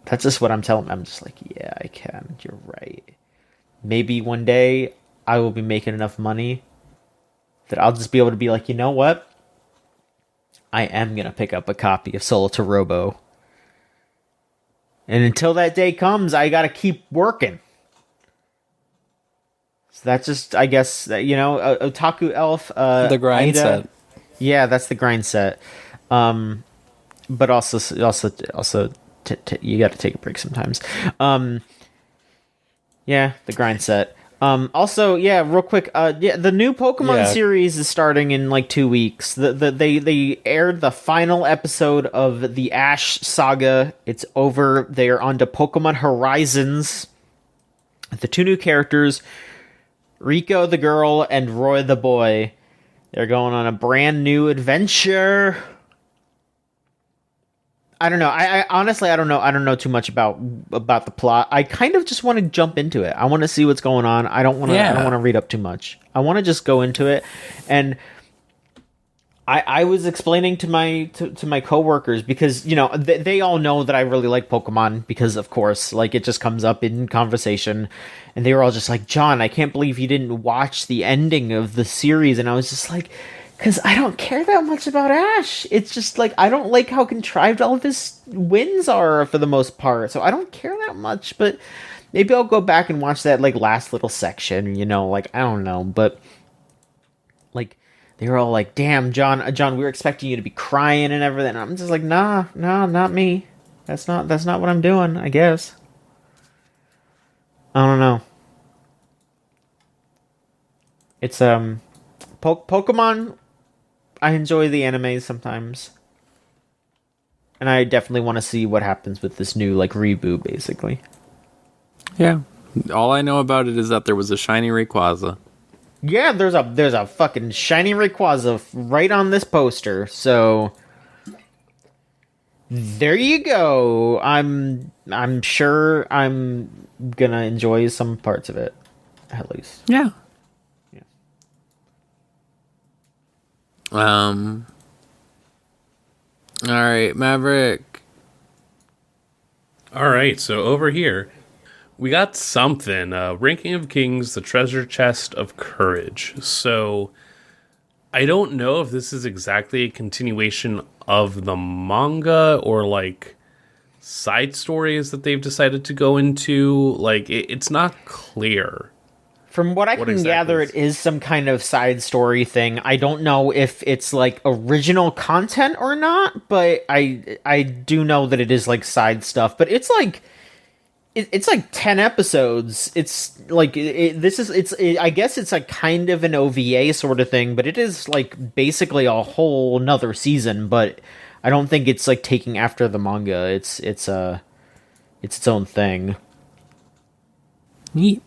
that's just what I'm telling. I'm just like, yeah, I can. You're right. maybe one day I will be making enough money that I'll just be able to be like, you know what? I am going to pick up a copy of Solo to Robo. And until that day comes, I got to keep working. So that's just, I guess, Otaku Elf. The grind Aida, set. Yeah, that's the grind set. But also, you got to take a break sometimes. Yeah, the grind set. Also, yeah, real quick. The new Pokemon series is starting in like 2 weeks. They aired the final episode of the Ash saga. It's over. They are on to Pokemon Horizons. The 2 new characters, Rico the girl and Roy the boy. They're going on a brand new adventure. I don't know. I honestly, I don't know. I don't know too much about the plot. I kind of just want to jump into it. I want to see what's going on. I don't want to. I don't want to read up too much. I want to just go into it. And I was explaining to my coworkers, because they all know that I really like Pokemon, because of course, like, it just comes up in conversation, and they were all just like, John, I can't believe you didn't watch the ending of the series. And I was just like, because I don't care that much about Ash. It's just like, I don't like how contrived all of his wins are for the most part. So I don't care that much, but maybe I'll go back and watch that like last little section, like, I don't know. But like, they were all like, damn, John, we were expecting you to be crying and everything. I'm just like, nah, not me. That's not what I'm doing, I guess. I don't know. It's, Pokemon, I enjoy the anime sometimes. And I definitely want to see what happens with this new, like, reboot, basically. Yeah. All I know about it is that there was a shiny Rayquaza. Yeah, there's a fucking shiny Rayquaza right on this poster, so there you go. I'm sure I'm gonna enjoy some parts of it, at least. Yeah. Yeah. All right, Maverick. All right, so over here, we got something. Ranking of Kings, the Treasure Chest of Courage. So, I don't know if this is exactly a continuation of the manga or, like, side stories that they've decided to go into. Like, it's not clear. From what I can gather, it is some kind of side story thing. I don't know if it's like original content or not, but I do know that it is like side stuff. But it's like it's like 10 episodes. It's like I guess it's like kind of an OVA sort of thing, but it is like basically a whole nother season. But I don't think it's like taking after the manga. It's its own thing. Neat.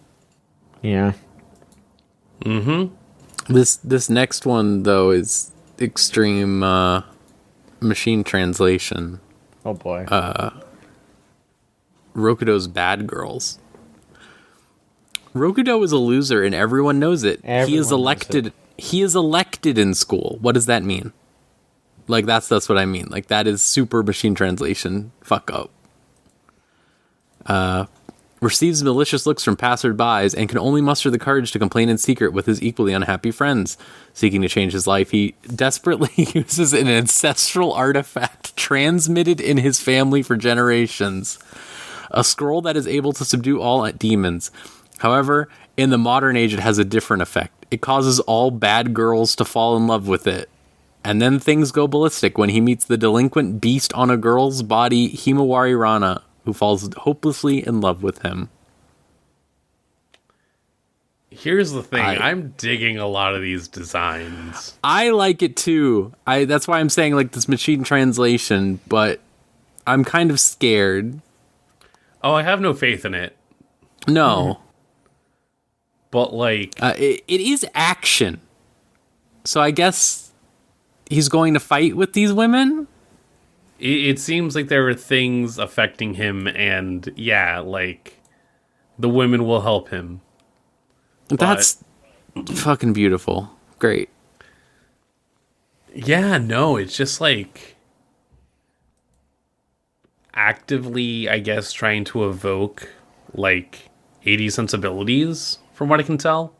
Yeah. Mm-hmm. This next one though is extreme machine translation. Oh boy. Rokudo's Bad Girls. Rokudo is a loser and everyone knows it. He is elected. He is elected in school. What does that mean? Like that's what I mean. Like that is super machine translation. Fuck up. Receives malicious looks from passerbys and can only muster the courage to complain in secret with his equally unhappy friends. Seeking to change his life, he desperately uses an ancestral artifact transmitted in his family for generations. A scroll that is able to subdue all demons. However, in the modern age, it has a different effect. It causes all bad girls to fall in love with it. And then things go ballistic when he meets the delinquent beast on a girl's body, Himawari Rana, who falls hopelessly in love with him. Here's the thing. I'm digging a lot of these designs. I like it too. That's why I'm saying like this machine translation, but I'm kind of scared. Oh, I have no faith in it. No. But like... it is action. So I guess he's going to fight with these women? It seems like there are things affecting him, and yeah, like the women will help him. That's fucking beautiful. Great. Yeah, no, it's just like actively, I guess, trying to evoke like 80s sensibilities, from what I can tell.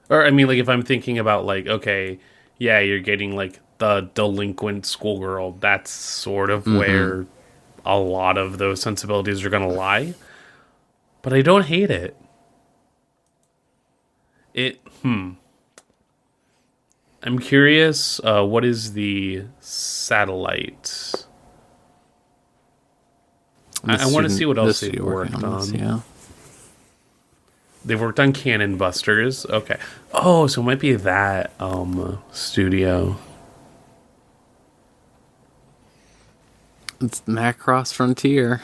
Or, I mean, like, if I'm thinking about, like, okay, yeah, you're getting, like, the delinquent schoolgirl, that's sort of where a lot of those sensibilities are going to lie. But I don't hate it. I'm curious, what is the satellite? I want to see what else they've worked on. This, yeah. They've worked on Cannon Busters. Okay. Oh, so it might be that studio. It's Macross Frontier.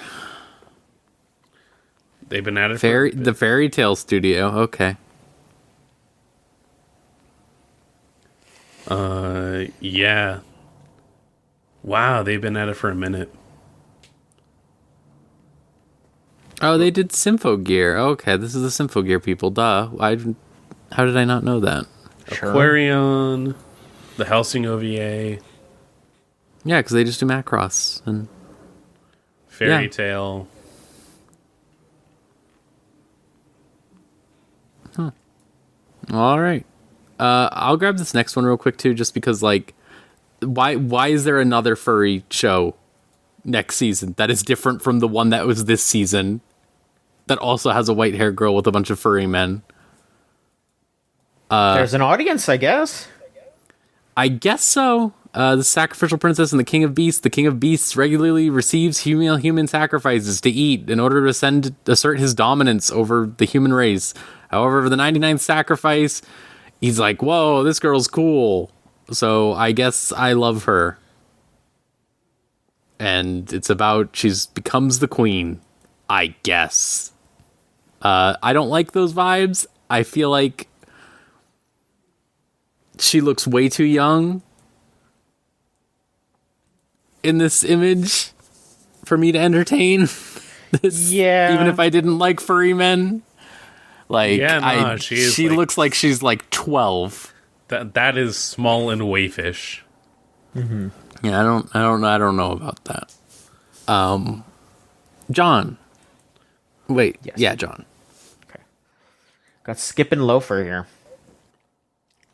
They've been at it The Fairy Tale Studio. Okay. Yeah. Wow, they've been at it for a minute. Oh, they did Symphogear. Okay, this is the Symphogear people. Duh. How did I not know that? Sure. Aquarion, the Helsing OVA, Yeah, because they just do Macross and Fairy Yeah. Tale. all right. I'll grab this next one real quick too, just because like, why is there another furry show next season that is different from the one that was this season? That also has a white hair girl with a bunch of furry men. There's an audience, I guess. I guess so. The Sacrificial Princess and the King of Beasts. The King of Beasts regularly receives human sacrifices to eat in order to assert his dominance over the human race. However, for the 99th sacrifice, he's like, whoa, this girl's cool. So I guess I love her. And it's about becomes the queen, I guess. I don't like those vibes. I feel like she looks way too young in this image for me to entertain this. Yeah. Even if I didn't like furry men. Like, Yeah, no, she like, looks like she's like 12. that is small and waifish. Yeah, I don't know about that. John. Wait, Yes. yeah, John. Okay. Got Skip and Loafer here.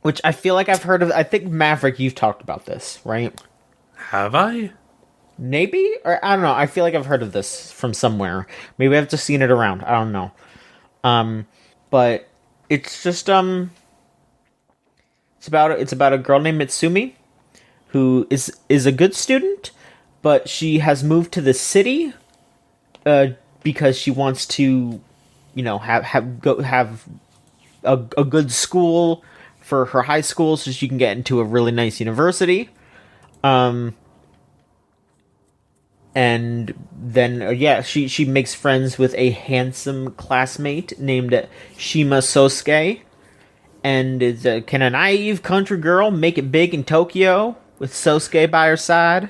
Which I feel like I've heard of. I think Maverick, you've talked about this, right? Have I? Maybe? Or I don't know. I feel like I've heard of this from somewhere. Maybe I've just seen it around. I don't know. But it's just it's about a girl named Mitsumi who is a good student, but she has moved to the city because she wants to, have a good school for her high school so she can get into a really nice university. And then, she makes friends with a handsome classmate named Shima Sosuke. And can a naive country girl make it big in Tokyo with Sosuke by her side?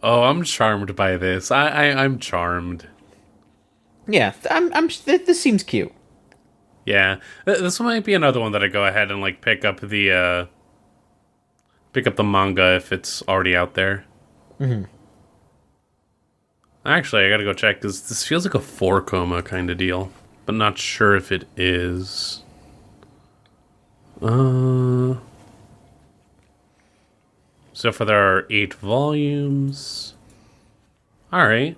Oh, I'm charmed by this. I'm charmed. Yeah, this seems cute. Yeah, this might be another one that I go ahead and like pick up the manga if it's already out there. Mm-hmm. Actually, I gotta go check because this feels like a 4-coma kind of deal, but not sure if it is. So far there are 8 volumes. All right.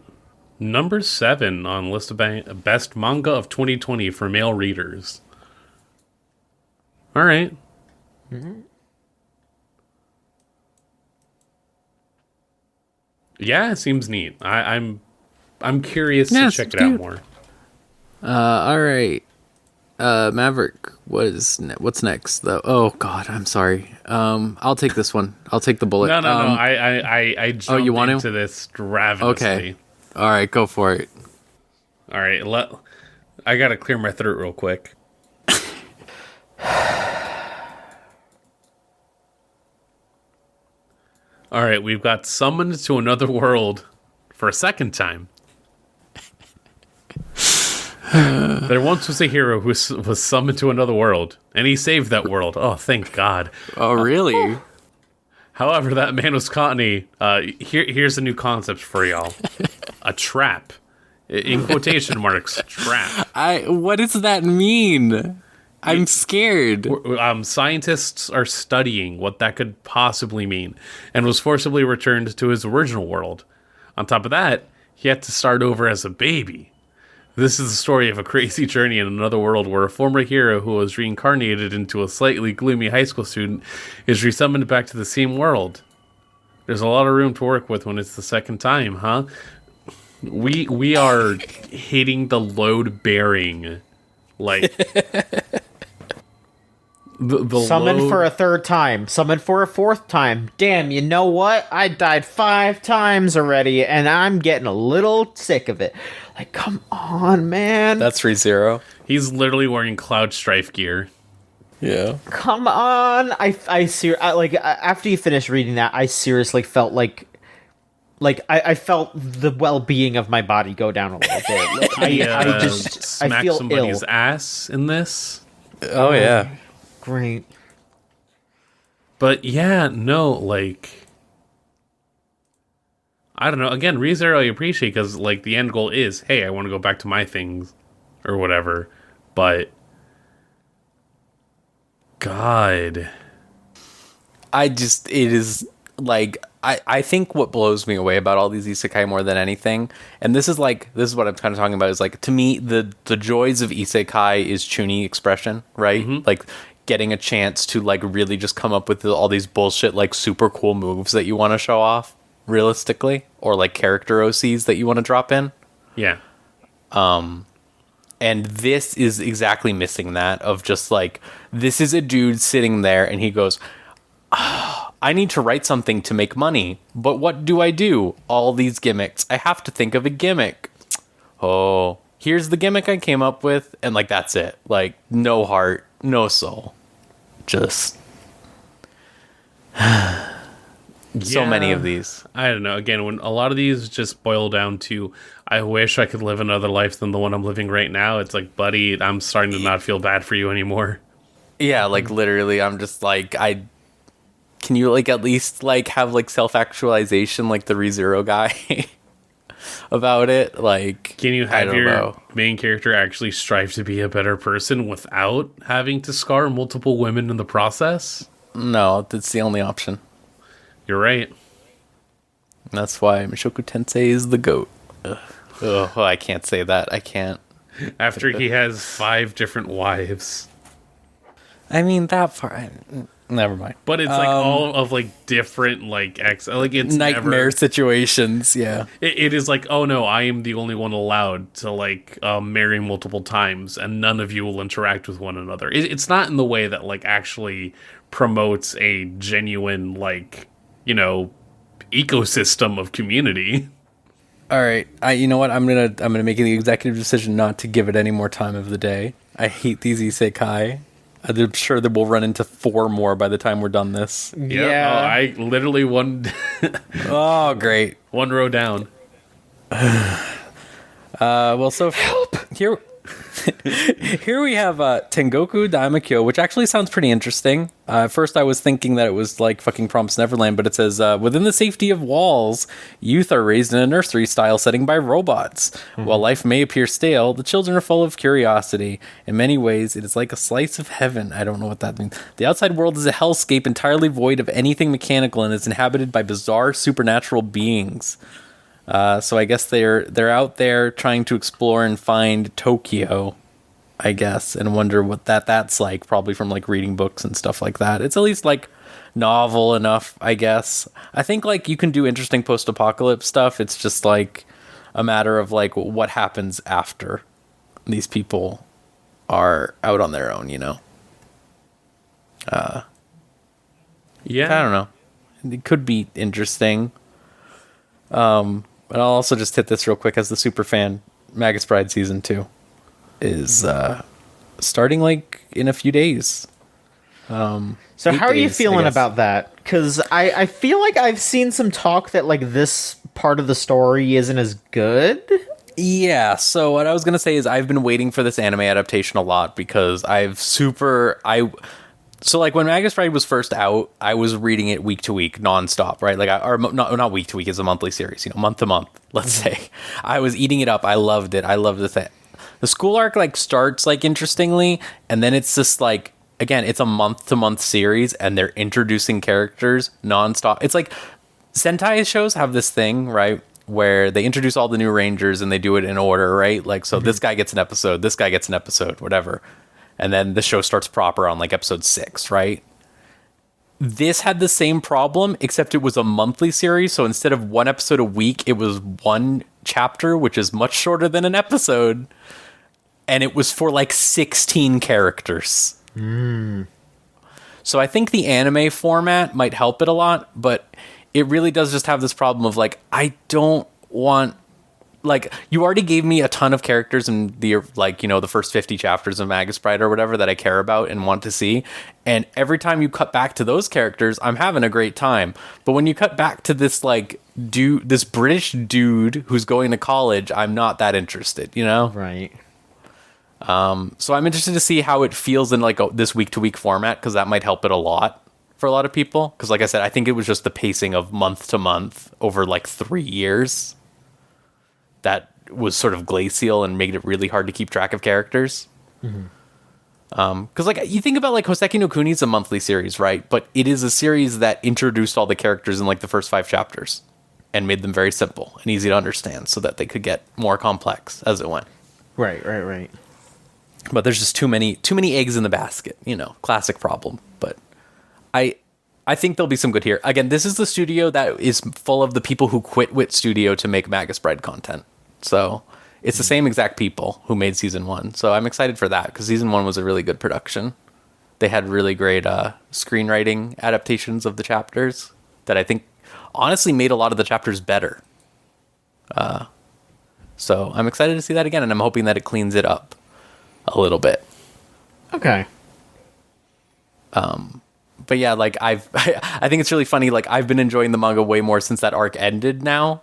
Number 7 on list of best manga of 2020 for male readers. All right. Mm-hmm. Yeah, it seems neat. I'm curious to Yes, check it's it out cute. more. All right. Maverick, what's next though? Oh God, I'm sorry. I'll take this one. I'll take the bullet. No. I jumped you want to? into this ravenously. Okay. All right, go for it. All right, I gotta clear my throat real quick. All right, we've got Summoned to Another World for a second time. There once was a hero who was summoned to another world, and he saved that world. Oh, thank God. Oh, really? However, that man was caught in here's a new concept for y'all. A trap. In quotation marks, trap. What does that mean? I'm scared. Scientists are studying what that could possibly mean, and was forcibly returned to his original world. On top of that, he had to start over as a baby. This is the story of a crazy journey in another world where a former hero who was reincarnated into a slightly gloomy high school student is resummoned back to the same world. There's a lot of room to work with when it's the second time, huh? We are hitting the load bearing, like the Summon load. for a third time. Summon for a fourth time. Damn, you know what? I died 5 times already, and I'm getting a little sick of it. Like, come on, man. That's ReZero. He's literally wearing Cloud Strife gear. Yeah. Come on. After you finish reading that, I seriously felt like I felt the well-being of my body go down a little bit. Like, I Smack feel somebody's ill. ass in this. Oh yeah. Great. But yeah, no, like, I don't know. Again, ReZero I appreciate because, like, the end goal is, hey, I want to go back to my things or whatever. But God, it is like I think what blows me away about all these isekai more than anything, and this is what I'm kind of talking about, is like, to me the joys of isekai is chuuni expression, right? Like getting a chance to like really just come up with all these bullshit like super cool moves that you want to show off realistically, or like character OCs that you want to drop in. yeah. And this is exactly missing that, of just like, this is a dude sitting there and he goes, I need to write something to make money, but what do I do? All these gimmicks. I have to think of a gimmick. Oh, here's the gimmick I came up with, and like, that's it. Like, no heart, no soul. Just so many of these. I don't know. Again, when a lot of these just boil down to, I wish I could live another life than the one I'm living right now. It's like, buddy, I'm starting to not feel bad for you anymore. Yeah, like literally, I'm just like, can you like at least like have like self-actualization like the ReZero guy about it? Like, Can you have your know. main character actually strive to be a better person without having to scar multiple women in the process? No, that's the only option. You're right. That's why Mushoku Tensei is the GOAT. Ugh, I can't say that. I can't. After he has 5 different wives. I mean, that far. Never mind. But it's like all of like different like like it's Nightmare never, situations. Yeah. it is like, oh no, I am the only one allowed to like marry multiple times, and none of you will interact with one another. It's not in the way that like actually promotes a genuine like, you know, ecosystem of community. All right. You know what? I'm gonna make the executive decision not to give it any more time of the day. I hate these isekai. I'm sure that we'll run into 4 more by the time we're done this. Yeah. Oh, I literally one Oh, great. one row down. Well, so here we have Tengoku Daimakyo, which actually sounds pretty interesting. At first I was thinking that it was like fucking Promised Neverland, but it says, within the safety of walls, youth are raised in a nursery-style setting by robots. While life may appear stale, the children are full of curiosity. In many ways, it is like a slice of heaven. I don't know what that means. The outside world is a hellscape entirely void of anything mechanical and is inhabited by bizarre supernatural beings. So I guess they're out there trying to explore and find Tokyo, I guess, and wonder what that's like, probably from like reading books and stuff like that. It's at least like novel enough, I guess. I think like you can do interesting post-apocalypse stuff. It's just like a matter of like what happens after these people are out on their own, you know? Yeah. I don't know. It could be interesting. But I'll also just hit this real quick as the super fan. Magus Bride Season 2 is starting like in a few days. So how are you days, I feeling guess. about that? Because I feel like I've seen some talk that like this part of the story isn't as good. Yeah, so what I was going to say is I've been waiting for this anime adaptation a lot because So like when Magus Bride was first out, I was reading it week to week, nonstop, right? Like, not week to week, it's a monthly series, month to month, let's say. I was eating it up. I loved it. I loved the thing. The school arc like starts like interestingly, and then it's just like, again, it's a month to month series, and they're introducing characters nonstop. It's like Sentai shows have this thing, right, where they introduce all the new Rangers and they do it in order, right? Like, so this guy gets an episode, this guy gets an episode, whatever. And then the show starts proper on like episode 6, right? This had the same problem, except it was a monthly series. So instead of one episode a week, it was one chapter, which is much shorter than an episode. And it was for like 16 characters. So I think the anime format might help it a lot, but it really does just have this problem of like, I don't want, like, you already gave me a ton of characters in the, like, the first 50 chapters of Magus Bride or whatever that I care about and want to see. And every time you cut back to those characters, I'm having a great time. But when you cut back to this, like, this British dude who's going to college, I'm not that interested, Right. So I'm interested to see how it feels in, like, this week-to-week format, because that might help it a lot for a lot of people. Because, like I said, I think it was just the pacing of month to month over, like, 3 years that was sort of glacial and made it really hard to keep track of characters. Because like you think about like Hoseki no Kuni is a monthly series, right? But it is a series that introduced all the characters in like the first 5 chapters and made them very simple and easy to understand so that they could get more complex as it went. Right. But there's just too many eggs in the basket, classic problem. But I think there'll be some good here. Again, this is the studio that is full of the people who quit Wit Studio to make Magus Bride content. So it's the same exact people who made season 1. So I'm excited for that because season 1 was a really good production. They had really great screenwriting adaptations of the chapters that I think honestly made a lot of the chapters better. So I'm excited to see that again, and I'm hoping that it cleans it up a little bit. Okay. But yeah, like I think it's really funny. Like I've been enjoying the manga way more since that arc ended now.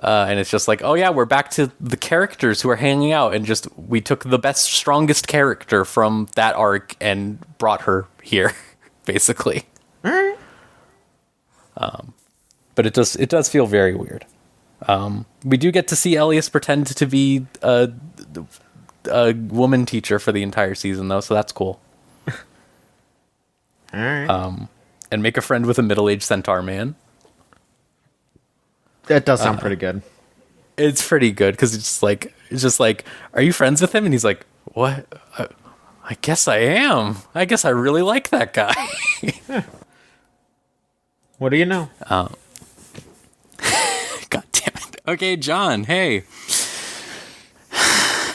And it's just like, oh yeah, we're back to the characters who are hanging out, and just we took the best, strongest character from that arc and brought her here, basically. Alright. But it does feel very weird. We do get to see Elias pretend to be a woman teacher for the entire season, though, so that's cool. Alright. And make a friend with a middle-aged centaur man. That does sound pretty good. It's pretty good because it's just like, are you friends with him? And he's like, what? I guess I am. I guess I really like that guy. What do you know? God damn it. Okay, John. Hey.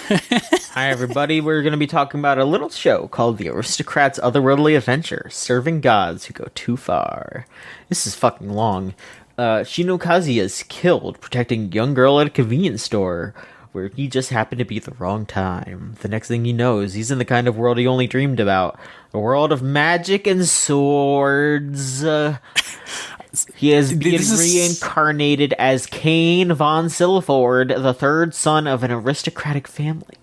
Hi, everybody. We're going to be talking about a little show called The Aristocrats' Otherworldly Adventure, Serving Gods Who Go Too Far. This is fucking long. Shino Kazuya is killed protecting a young girl at a convenience store where he just happened to be at the wrong time. The next thing he knows, he's in the kind of world he only dreamed about. A world of magic and swords. He has been reincarnated as Cain von Silford, the third son of an aristocratic family.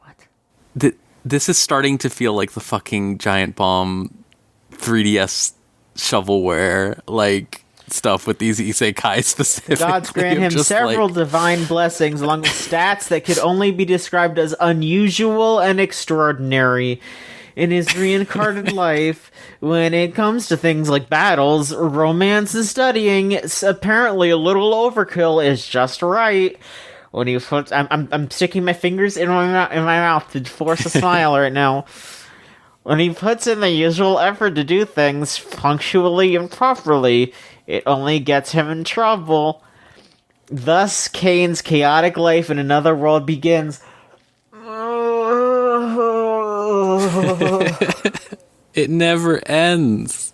What? This is starting to feel like the fucking Giant Bomb 3DS shovelware, like, stuff with these isekai specifically. Gods grant him several divine blessings along with stats that could only be described as unusual and extraordinary. In his reincarnated life, when it comes to things like battles, romance, and studying, it's apparently a little overkill is just right. When he puts, I'm sticking my fingers in my mouth to force a smile right now. When he puts in the usual effort to do things punctually and properly, it only gets him in trouble. Thus, Kane's chaotic life in another world begins. It never ends.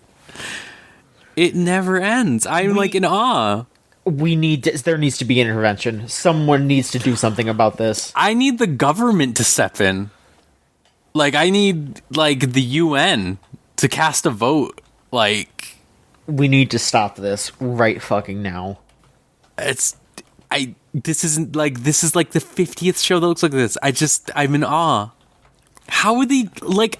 It never ends. I'm like in awe. There needs to be an intervention. Someone needs to do something about this. I need the government to step in. Like, I need, like, the UN to cast a vote. Like, we need to stop this right fucking now. This is like the 50th show that looks like this. I'm in awe. How are they, like,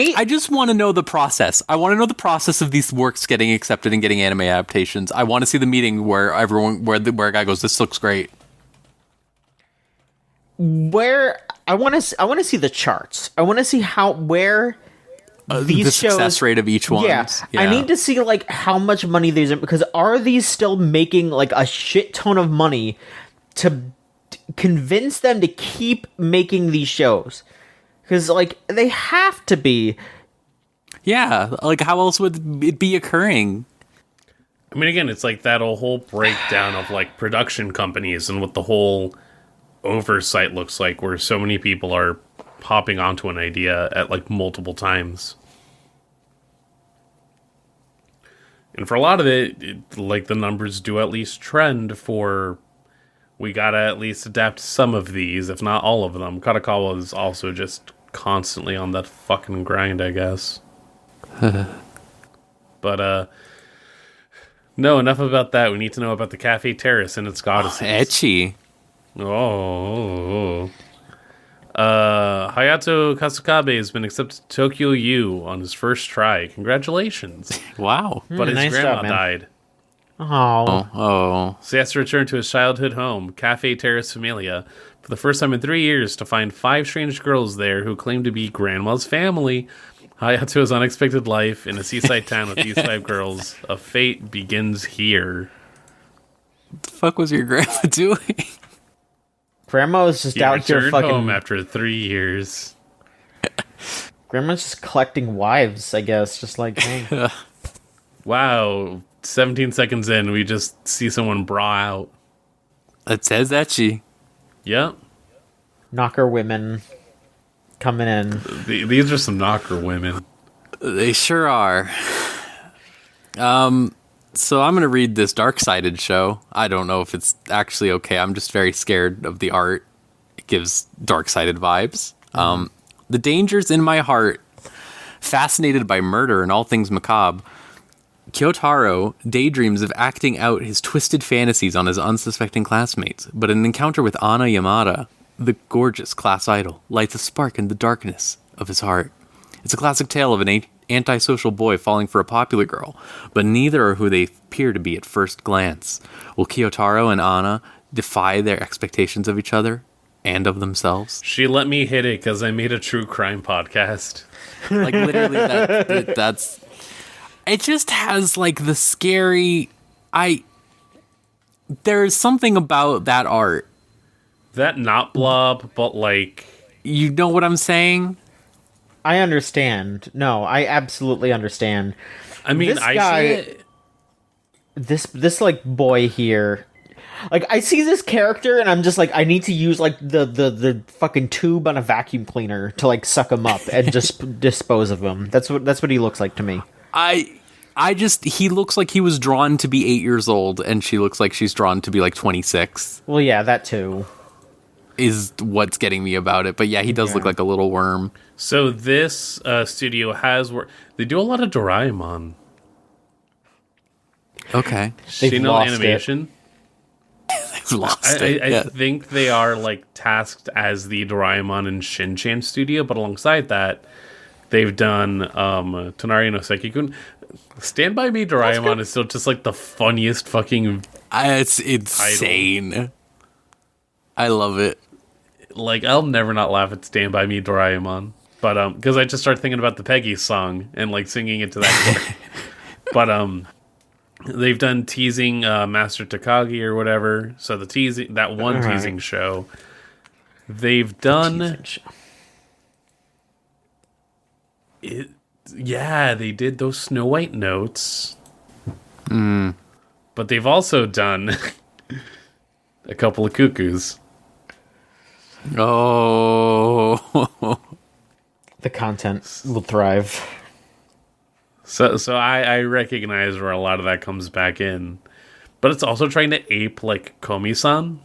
I just want to know the process. I want to know the process of these works getting accepted and getting anime adaptations. I want to see the meeting where where a guy goes, "This looks great." Where I want to see the charts. I want to see where these the shows, success rate of each one. Yeah, I need to see like how much money these are, because are these still making like a shit ton of money to convince them to keep making these shows? Because like they have to be. Yeah, like how else would it be occurring? I mean, again, it's like that whole breakdown of like production companies and what the whole oversight looks like, where so many people are hopping onto an idea at like multiple times. And for a lot of it, like the numbers do at least trend for, we gotta at least adapt some of these, if not all of them. Katakawa is also just constantly on that fucking grind, I guess. But, no, enough about that. We need to know about the Cafe Terrace and its goddesses. Ecchi. Oh. Hayato Kasukabe has been accepted to Tokyo U on his first try. Congratulations. Wow. But his nice grandma job, man. died. Oh, So he has to return to his childhood home, Cafe Terrace Familia, for the first time in 3 years to find 5 strange girls there who claim to be grandma's family. Hayato's unexpected life in a seaside town with these 5 girls. A fate begins here. What the fuck was your grandma doing? Grandma was just He out here returned fucking. home after 3 years. Grandma's just collecting wives, I guess. Just like, hey. Wow, 17 seconds in, we just see someone bra out. It says Ecchi. Yep. Knocker women coming in. These are some knocker women. They sure are. So I'm going to read this Dark-Sided show. I don't know if it's actually okay. I'm just very scared of the art. It gives Dark-Sided vibes. The dangers in my heart. Fascinated by murder and all things macabre, Kyotaro daydreams of acting out his twisted fantasies on his unsuspecting classmates. But an encounter with Anna Yamada, the gorgeous class idol, lights a spark in the darkness of his heart. It's a classic tale of an antisocial boy falling for a popular girl, but neither are who they appear to be at first glance. Will Kyotaro and Anna defy their expectations of each other and of themselves? She let me hit it because I made a true crime podcast. Like, literally, that's... It just has, like, the scary... There's something about that art. That not blob, but like... You know what I'm saying? I understand. No, I absolutely understand. I mean, This guy- see it. This like boy here, like I see this character and I'm just like, I need to use like the fucking tube on a vacuum cleaner to like suck him up and just dispose of him. That's what he looks like to me. He looks like he was drawn to be 8 years old, and she looks like she's drawn to be like 26. Well, yeah, that too. Is what's getting me about it. But yeah, he does look like a little worm. So this studio has... They do a lot of Doraemon. Okay. They've Shinno lost Animation. I've lost I it. Yeah. think they are like tasked as the Doraemon and Shin-Chan studio, but alongside that, they've done Tonari no Sekikun. Stand By Me Doraemon is still just like the funniest fucking... It's insane. I love it. Like, I'll never not laugh at Stand By Me Doraemon. But, because I just started thinking about the Peggy song and, like, singing it to that. But, they've done teasing Master Takagi or whatever. So the teasing, that one All right. teasing show. They've done... Yeah, they did those Snow White notes. But they've also done a couple of cuckoos. Oh. The content will thrive. So I recognize where a lot of that comes back in. But it's also trying to ape, like, Komi-san.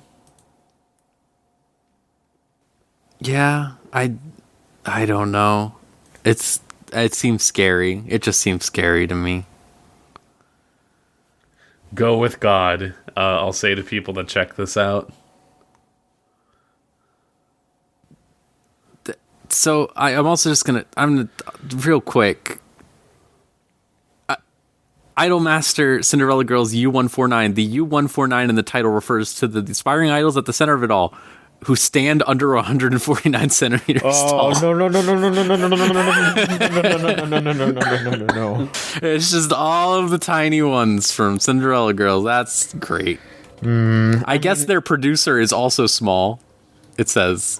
Yeah, I don't know. It seems scary. It just seems scary to me. Go with God. I'll say to people that check this out. So I'm also just I'm real quick. Idolmaster Cinderella Girls U149. The U149 in the title refers to the aspiring idols at the center of it all, who stand under 149 centimeters tall. Oh no! It's just all of the tiny ones from Cinderella Girls. That's great. I guess their producer is also small. It says,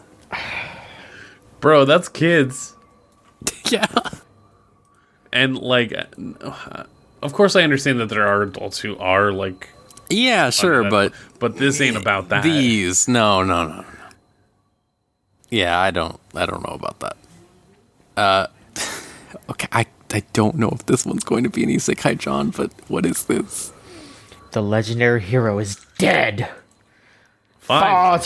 Bro, that's kids. yeah. And like, of course, I understand that there are adults who are like, Yeah, sure, but this ain't about that. these, no. Yeah, I don't know about that. Okay, I don't know if this one's going to be an isekai, John, but what is this? The legendary hero is dead. Fine.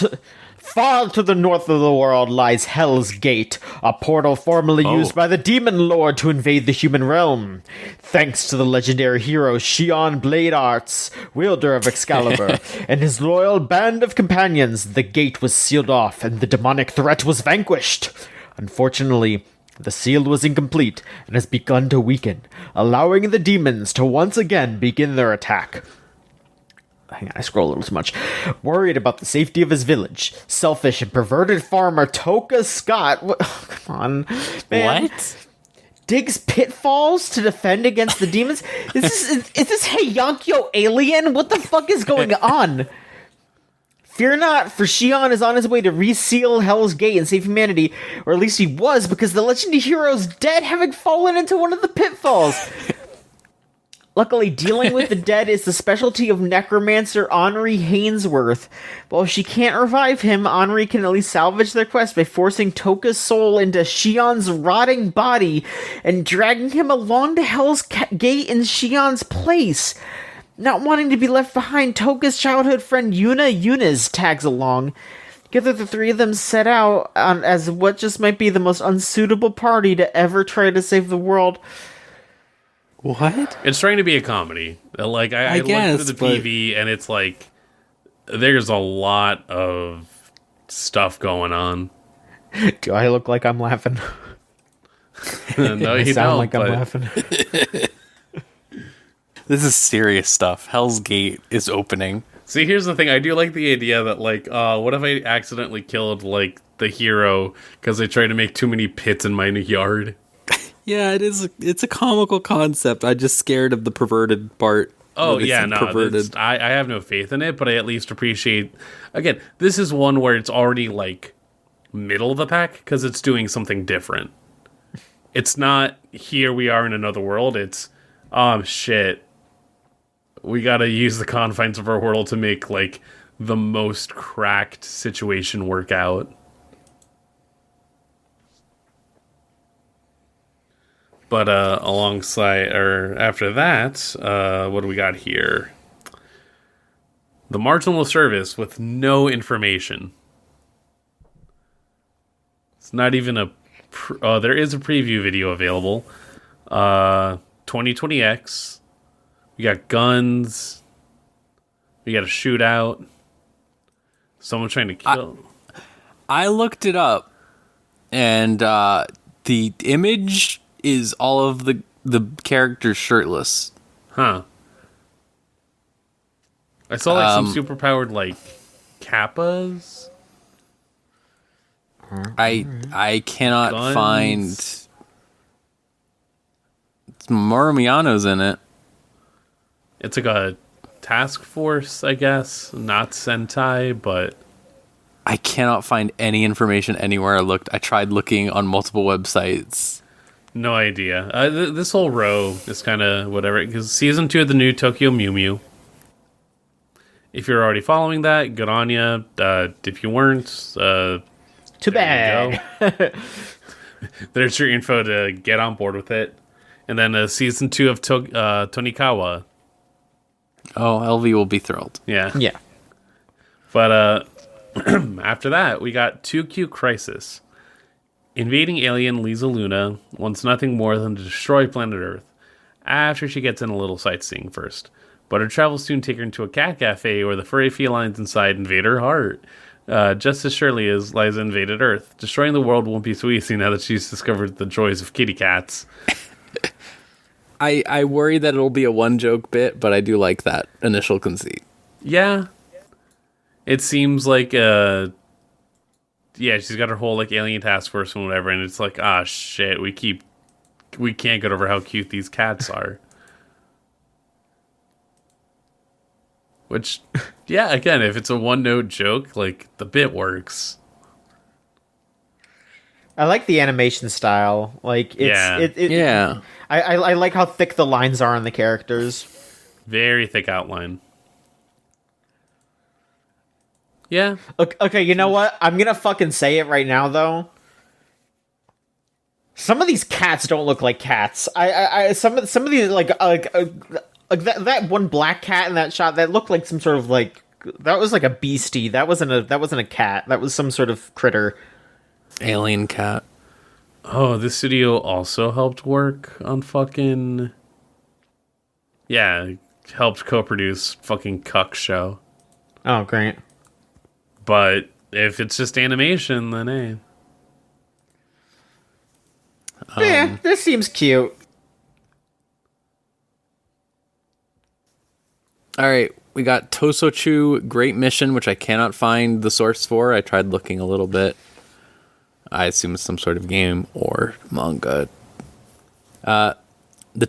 Far to the north of the world lies Hell's Gate, a portal formerly used by the Demon Lord to invade the human realm. Thanks to the legendary hero Shion Blade Arts, wielder of Excalibur, and his loyal band of companions, the gate was sealed off and the demonic threat was vanquished. Unfortunately, the seal was incomplete and has begun to weaken, allowing the demons to once again begin their attack. Hang on, I scroll a little too much. Worried about the safety of his village, selfish and perverted farmer Toka Scott, come on, man. What? Digs pitfalls to defend against the demons? Is this Heiyankyo Alien? What the fuck is going on? Fear not, for Shion is on his way to reseal Hell's Gate and save humanity, or at least he was, because the legendary hero is dead, having fallen into one of the pitfalls. Luckily, dealing with the dead is the specialty of necromancer Henri Hainsworth. While she can't revive him, Henri can at least salvage their quest by forcing Toka's soul into Shion's rotting body and dragging him along to Hell's Gate in Shion's place. Not wanting to be left behind, Toka's childhood friend Yuna tags along. Together, the three of them set out as what just might be the most unsuitable party to ever try to save the world. What? It's trying to be a comedy. Like I guess, looked through the PV and it's like there's a lot of stuff going on. Do I look like I'm laughing? No, I you sound don't. like I'm but laughing. This is serious stuff. Hell's Gate is opening. See, here's the thing. I do like the idea that like, what if I accidentally killed like the hero because I tried to make too many pits in my yard? Yeah, it is. It's a comical concept. I'm just scared of the perverted part. Oh That it's yeah, no, perverted. I have no faith in it, but I at least appreciate. Again, this is one where it's already like middle of the pack because it's doing something different. It's not here we are in another world. It's shit. We gotta use the confines of our world to make like the most cracked situation work out. But alongside, or after that, what do we got here? The marginal service with no information. It's not even a... there is a preview video available. 2020X. We got guns. We got a shootout. Someone trying to kill... I looked it up, and the image is all of the characters shirtless. Huh. I saw like some superpowered like kappas. I cannot Guns. find Moromiano's in it. It's like a task force, I guess. Not Sentai, but I cannot find any information anywhere I looked. I tried looking on multiple websites. no idea. This whole row is kind of whatever. Because season 2 of the new Tokyo Mew Mew. If you're already following that, good on ya. If you weren't, Too bad. there's your info to get on board with it. And then season 2 of Tonikawa. Oh, Elvie will be thrilled. Yeah. Yeah. But after that, we got 2Q Crisis. Invading alien Lisa Luna wants nothing more than to destroy planet Earth, after she gets in a little sightseeing first. But her travels soon take her into a cat cafe where the furry felines inside invade her heart. Just as surely as Liza invaded Earth. Destroying the world won't be so easy now that she's discovered the joys of kitty cats. I worry that it'll be a one-joke bit, but I do like that initial conceit. Yeah. It seems like, yeah, she's got her whole, like, alien task force and whatever, and it's like, shit, we can't get over how cute these cats are. Which, yeah, again, if it's a one-note joke, like, the bit works. I like the animation style. Like, it's Yeah. I like how thick the lines are on the characters. Very thick outline. Yeah. Okay, you know what? I'm gonna fucking say it right now, though. Some of these cats don't look like cats. Some of these like that one black cat in that shot that looked like some sort of like that was like a beastie. That wasn't a cat. That was some sort of critter. Alien cat. Oh, this studio also helped work on fucking... Yeah, helped co-produce fucking Cuck Show. Oh, great. But if it's just animation, then hey. Yeah, this seems cute. All right, we got Tosochu Great Mission, which I cannot find the source for. I tried looking a little bit. I assume it's some sort of game or manga. The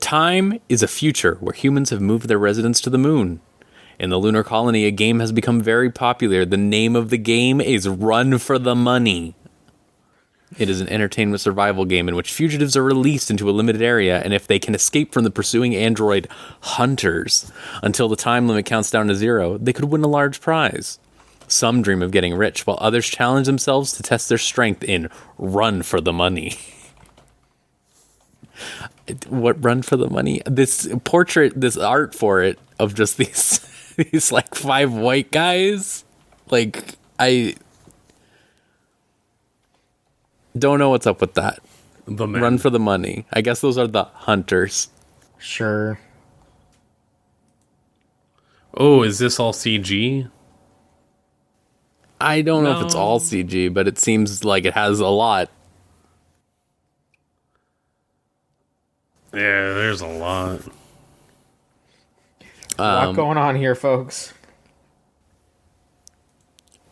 time is a future where humans have moved their residence to the moon. In the lunar colony, a game has become very popular. The name of the game is Run for the Money. It is an entertainment survival game in which fugitives are released into a limited area, and if they can escape from the pursuing android hunters until the time limit counts down to 0, they could win a large prize. Some dream of getting rich, while others challenge themselves to test their strength in Run for the Money. What Run for the Money? This portrait, this art for it, of just these like 5 white guys. Like, I don't know what's up with that. The men. Run for the Money. I guess those are the hunters. Sure. Oh, is this all CG? I don't know if it's all CG, but it seems like it has a lot. Yeah, there's a lot. A lot going on here, folks.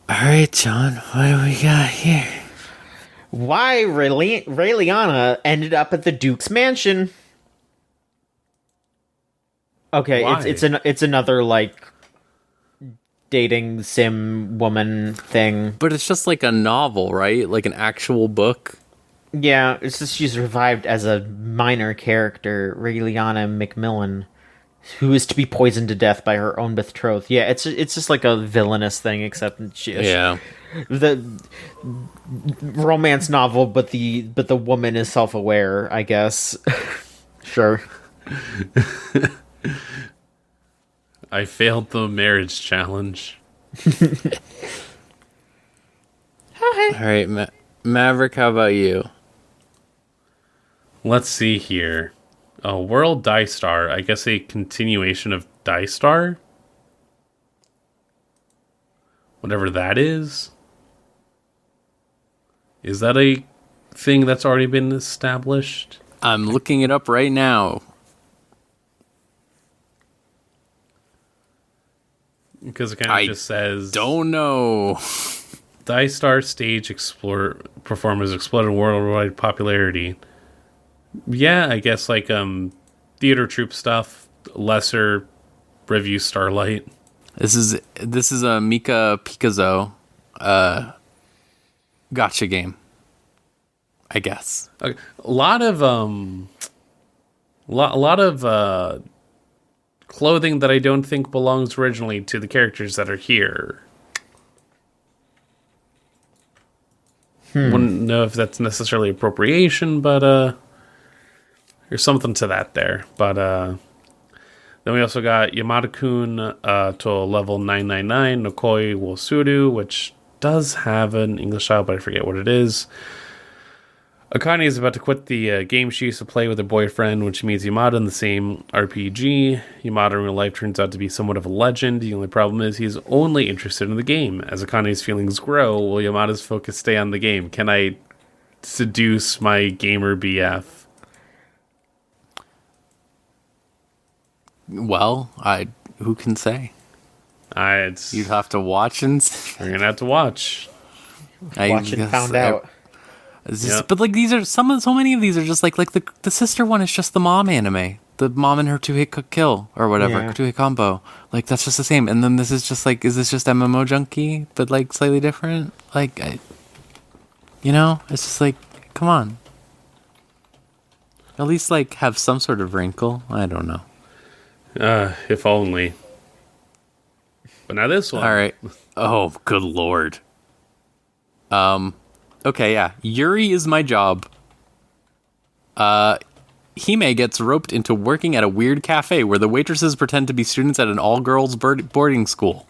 All right, John, what do we got here? Why Ray Liotta ended up at the Duke's mansion? Okay, Why? it's another like dating sim woman thing. But it's just like a novel, right? Like an actual book. Yeah, it's just she's revived as a minor character, Raeliana Macmillan, who is to be poisoned to death by her own betrothed. Yeah, it's just like a villainous thing, except the romance novel, but the woman is self-aware, I guess. Sure. I failed the marriage challenge. All right, Maverick, how about you? Let's see here. World Dice Star. I guess a continuation of Dice Star? Whatever that is. Is that a thing that's already been established? I'm looking it up right now. Because it kind of just says... Don't know. Dice Star stage performers exploded worldwide popularity. Yeah, I guess like theater troupe stuff, lesser review Starlight. This is a Mika Pikazo gotcha game, I guess. A lot of clothing that I don't think belongs originally to the characters that are here. Wouldn't know if that's necessarily appropriation, but there's something to that there. But then we also got Yamada-kun to level 999, Nokoi wo Suru, which does have an English title, but I forget what it is. Akane is about to quit the game she used to play with her boyfriend when she meets Yamada in the same RPG. Yamada in real life turns out to be somewhat of a legend. The only problem is he's only interested in the game. As Akane's feelings grow, will Yamada's focus stay on the game? Can I seduce my gamer BF? Well, who can say? You'd have to watch and We're gonna have to watch. Watch and found out. But like these are so many of these are just like the sister one is just the mom anime, the mom and her 2-hit kill or whatever, 2-hit combo. Like that's just the same. And then this is just like, is this just MMO junkie but like slightly different? Like, it's just like, come on. At least like have some sort of wrinkle. I don't know. If only. But now this one. All right. Oh, good lord. Okay, yeah. Yuri is my job. Hime gets roped into working at a weird cafe where the waitresses pretend to be students at an all-girls boarding school.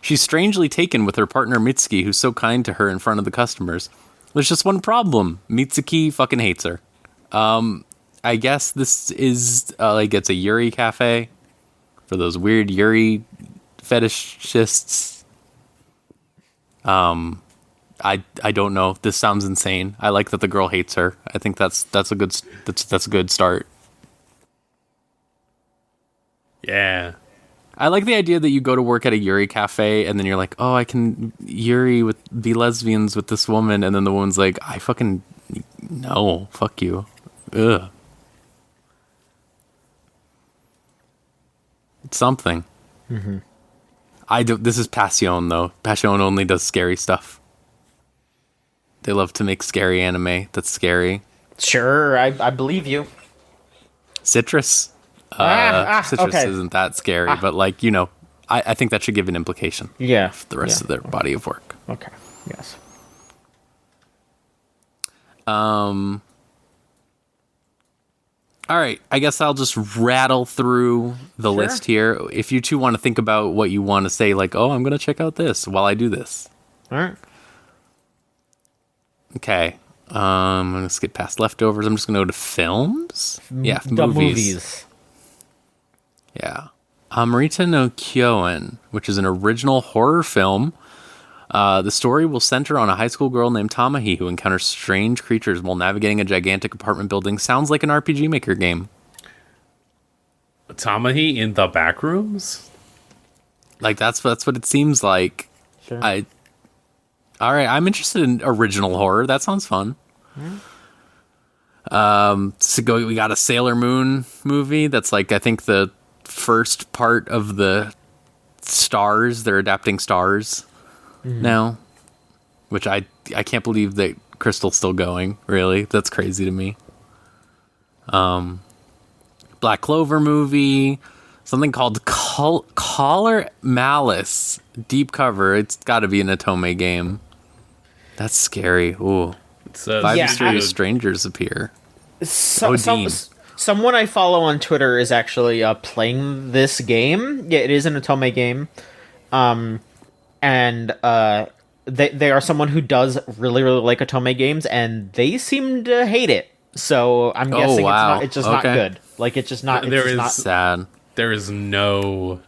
She's strangely taken with her partner Mitsuki, who's so kind to her in front of the customers. There's just one problem. Mitsuki fucking hates her. I guess this is, it's a Yuri cafe for those weird Yuri fetishists. I don't know. This sounds insane. I like that the girl hates her. I think that's a good start. Yeah. I like the idea that you go to work at a Yuri cafe and then you're like, oh, I can be lesbians with this woman, and then the woman's like, I fucking no, fuck you. Ugh. It's something. Mm-hmm. This is Passion though. Passion only does scary stuff. They love to make scary anime that's scary. Sure, I believe you. Citrus. Citrus okay. Isn't that scary, but like, I think that should give an implication. Yeah. For the rest of their body of work. Okay. Yes. All right, I guess I'll just rattle through the list here. If you two want to think about what you want to say, like, oh, I'm going to check out this while I do this. All right. Okay. I'm going to skip past leftovers. I'm just going to go to films. Yeah, The movies. movies. Yeah. Amarita no Kyoen, which is an original horror film. The story will center on a high school girl named Tamahi who encounters strange creatures while navigating a gigantic apartment building. Sounds like an RPG Maker game. Tamahi in the back rooms? Like, that's what it seems like. Sure. All right, I'm interested in original horror. That sounds fun. We got a Sailor Moon movie that's like, I think the first part of the Stars. They're adapting Stars now, which I can't believe that Crystal's still going. Really, that's crazy to me. Black Clover movie, something called Caller Malice, deep cover. It's got to be an Otome game. That's scary. Ooh. Five mysterious strangers appear. Someone I follow on Twitter is actually playing this game. Yeah, it is an Otome game. And they are someone who does really, really like Otome games, and they seem to hate it. So I'm guessing it's just not good. Like, it's just not... sad. There is no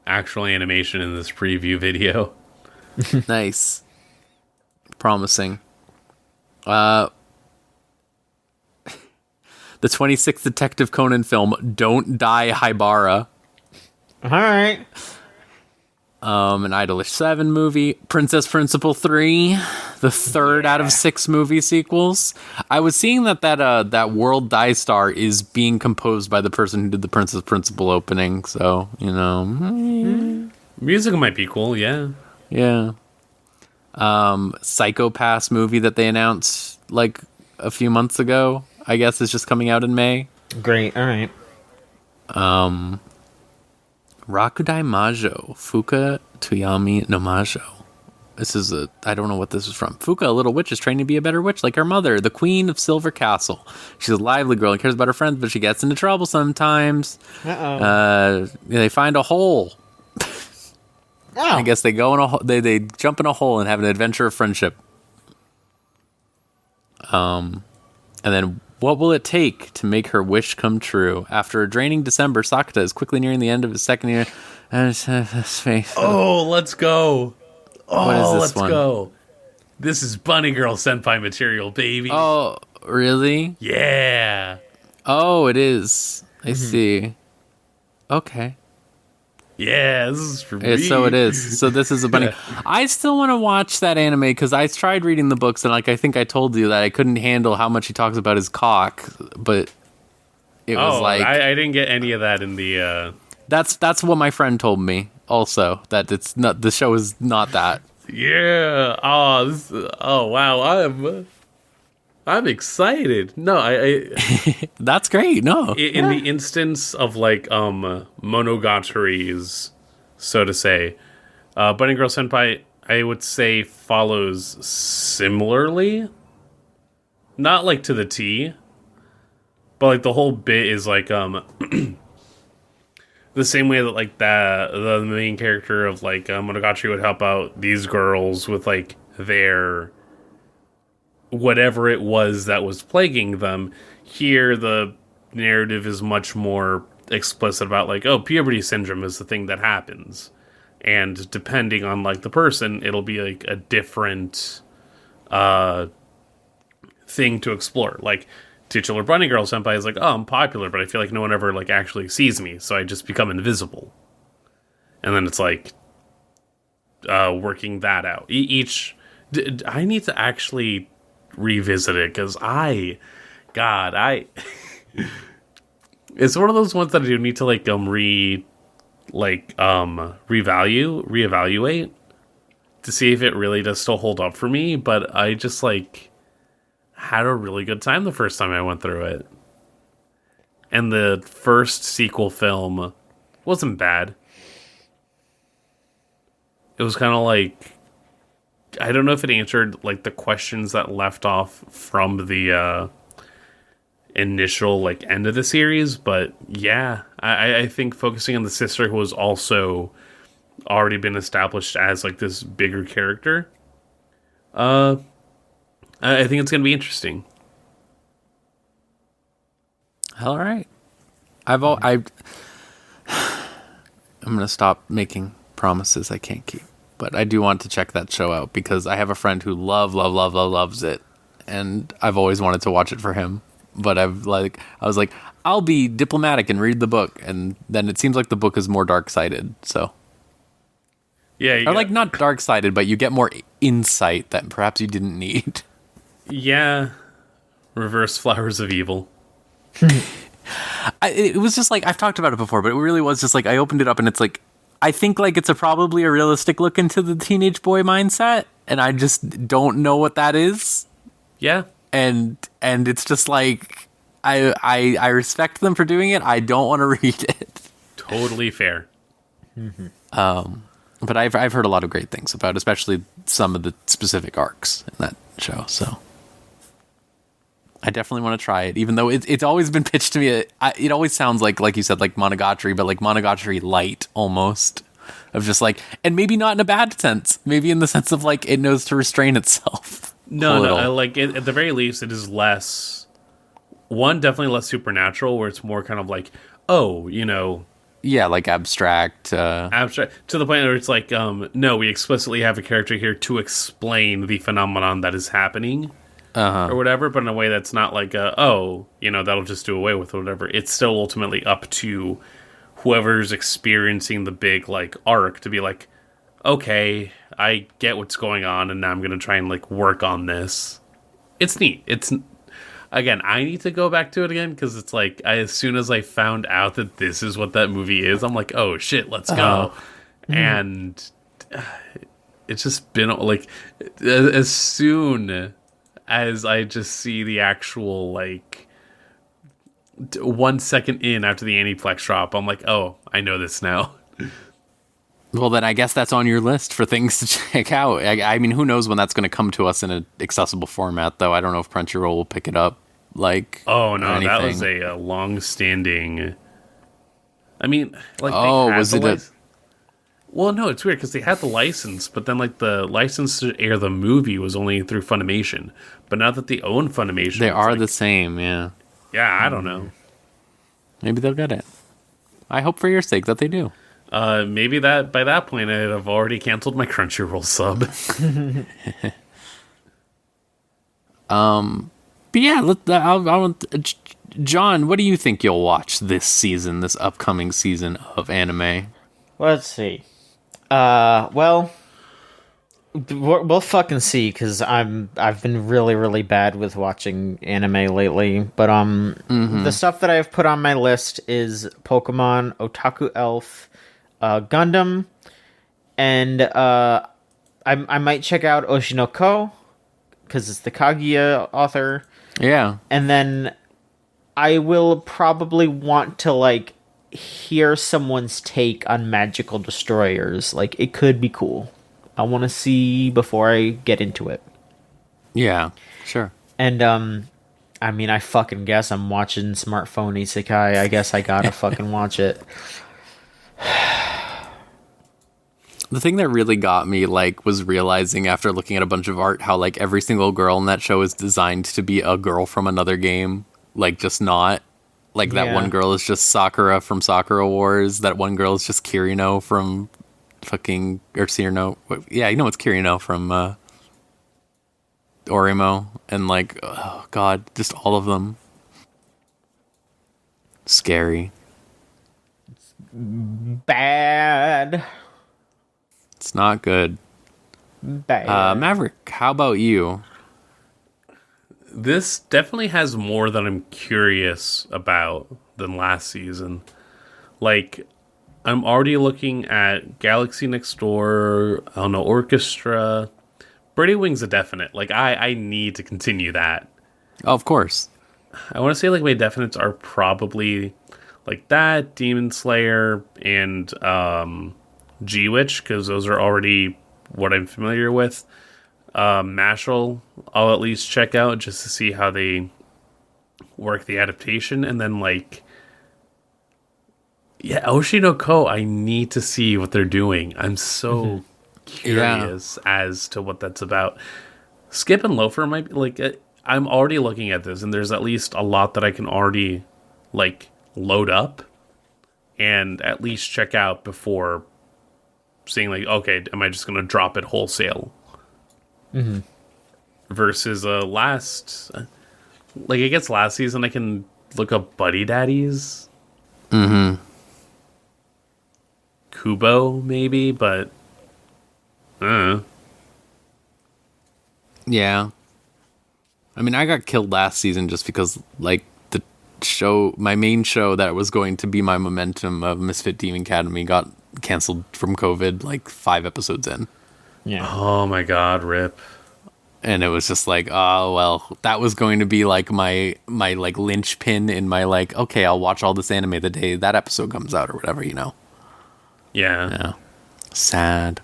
actual animation in this preview video. Nice. Promising. The 26th Detective Conan film, Don't Die Haibara. All right. An Idolish 7 movie. Princess Principal 3. The third out of 6 movie sequels. I was seeing that World Die Star is being composed by the person who did the Princess Principal opening. So, Music might be cool, yeah. Yeah. Psycho Pass movie that they announced like a few months ago, I guess, is just coming out in May. Great. All right. Rakudai Majo, Fuka Toyami no Majo. This is I don't know what this is from. Fuka, a little witch, is training to be a better witch like her mother, the queen of Silver Castle. She's a lively girl and cares about her friends, but she gets into trouble sometimes. They find a hole. I guess they go in a hole. They jump in a hole and have an adventure of friendship. And then, what will it take to make her wish come true? After a draining December, Sakata is quickly nearing the end of his second year. Space. Oh, let's go. What is this let's one? go. This is Bunny Girl Senpai material, baby. Oh, really? Yeah. Oh, it is. I see. Okay. Yeah, this is for me. So it is. So this is a bunny. I still want to watch that anime because I tried reading the books and like I think I told you that I couldn't handle how much he talks about his cock, but it was like I didn't get any of that in the. That's what my friend told me. Also, that it's not the show is not that. Yeah. Oh wow. I'm excited. No, I That's great. No, in the instance of like monogatari's, so to say, Bunny Girl Senpai, I would say follows similarly, not like to the T, but like the whole bit is like the same way that like the main character of like Monogatari would help out these girls with like their whatever it was that was plaguing them. Here, the narrative is much more explicit about like, oh, puberty syndrome is the thing that happens. And depending on like the person, it'll be like a different thing to explore. Like titular Bunny Girl Senpai is like, oh, I'm popular, but I feel like no one ever like actually sees me, so I just become invisible. And then it's like working that out. I need to actually revisit it because it's one of those ones that I do need to like reevaluate to see if it really does still hold up for me. But I just like had a really good time the first time I went through it, and the first sequel film wasn't bad. It was kind of like, I don't know if it answered like the questions that left off from the initial like end of the series, but yeah, I think focusing on the sister who was also already been established as like this bigger character, I think it's gonna be interesting. all right. I'm gonna stop making promises I can't keep. But I do want to check that show out because I have a friend who loves it, and I've always wanted to watch it for him. But I was like, I'll be diplomatic and read the book, and then it seems like the book is more dark-sided. So Yeah, or like not dark-sided, but you get more insight that perhaps you didn't need. yeah, reverse Flowers of Evil. It was just like I've talked about it before, but it really was just like I opened it up and it's like, I think like it's probably a realistic look into the teenage boy mindset, and I just don't know what that is. Yeah, And it's just like I respect them for doing it. I don't want to read it. totally fair. But I've heard a lot of great things about, especially some of the specific arcs in that show. So I definitely want to try it, even though it's always been pitched to me. It always sounds like you said, like Monogatari, but like Monogatari light almost, of just like, and maybe not in a bad sense, maybe in the sense of like it knows to restrain itself. No, I like it, at the very least, it is definitely less supernatural, where it's more kind of like, oh, Yeah, like abstract abstract, to the point where it's like, no, we explicitly have a character here to explain the phenomenon that is happening. Or whatever, but in a way that's not like that'll just do away with it, whatever. It's still ultimately up to whoever's experiencing the big like arc to be like, okay, I get what's going on, and now I'm gonna try and like work on this. It's neat. It's, again, I need to go back to it again because it's like as soon as I found out that this is what that movie is, I'm like, oh shit, let's go. And it's just been like as soon as I just see the actual, like, 1 second in after the Aniplex drop, I'm like, oh, I know this now. Well, then I guess that's on your list for things to check out. I mean, who knows when that's going to come to us in an accessible format, though. I don't know if Crunchyroll will pick it up. Like, oh, no, that was a long-standing... I mean, like, oh, was it Well, no, it's weird because they had the license, but then like the license to air the movie was only through Funimation. But now that they own Funimation, They it's are like, the same, yeah. yeah, I don't know. Maybe they'll get it. I hope for your sake that they do. Maybe that by that point I'd have already canceled my Crunchyroll sub. But yeah, John, what do you think you'll watch this season, this upcoming season of anime? Let's see. Well, we'll fucking see, because I've been really, really bad with watching anime lately. But the stuff that I've put on my list is Pokemon, Otaku Elf, Gundam, and I might check out Oshinoko, because it's the Kaguya author. Yeah. And then I will probably want to, like, hear someone's take on magical destroyers. Like, it could be cool. I want to see before I get into it. Yeah, sure. And, I mean, I fucking guess I'm watching Smartphone Isekai. I guess I gotta fucking watch it. The thing that really got me, like, was realizing after looking at a bunch of art how, like, every single girl in that show is designed to be a girl from another game. Like, just not. Like, that one girl is just Sakura from Sakura Wars. That one girl is just Kirino from fucking... Or Cirno. Yeah, you know it's Kirino from Orimo. And, like, oh, God, just all of them. Scary. Bad. It's not good. Bad. Maverick, how about you? This definitely has more that I'm curious about than last season. Like, I'm already looking at Galaxy Next Door, I don't know, Orchestra. Birdie Wing's a definite. Like, I need to continue that. Oh, of course. I want to say, like, my definites are probably, like, that, Demon Slayer, and G-Witch, because those are already what I'm familiar with. Mashal, I'll at least check out just to see how they work the adaptation. And then, like, yeah, Oshinoko, I need to see what they're doing. I'm so curious as to what that's about. Skip and Loafer might be, like, I'm already looking at this, and there's at least a lot that I can already, like, load up and at least check out before seeing, like, okay, am I just going to drop it wholesale? Versus last, like, I guess last season I can look up Buddy Daddies. Kubo, maybe, but Yeah. I mean, I got killed last season just because, like, the show, my main show that was going to be my momentum of Misfit Demon Academy got canceled from COVID, like, 5 episodes in. Yeah. oh my god, rip. And it was just like, oh, well, that was going to be, like, my like, linchpin in my, like, okay, I'll watch all this anime the day that episode comes out or whatever, you know? Yeah. Yeah. Sad.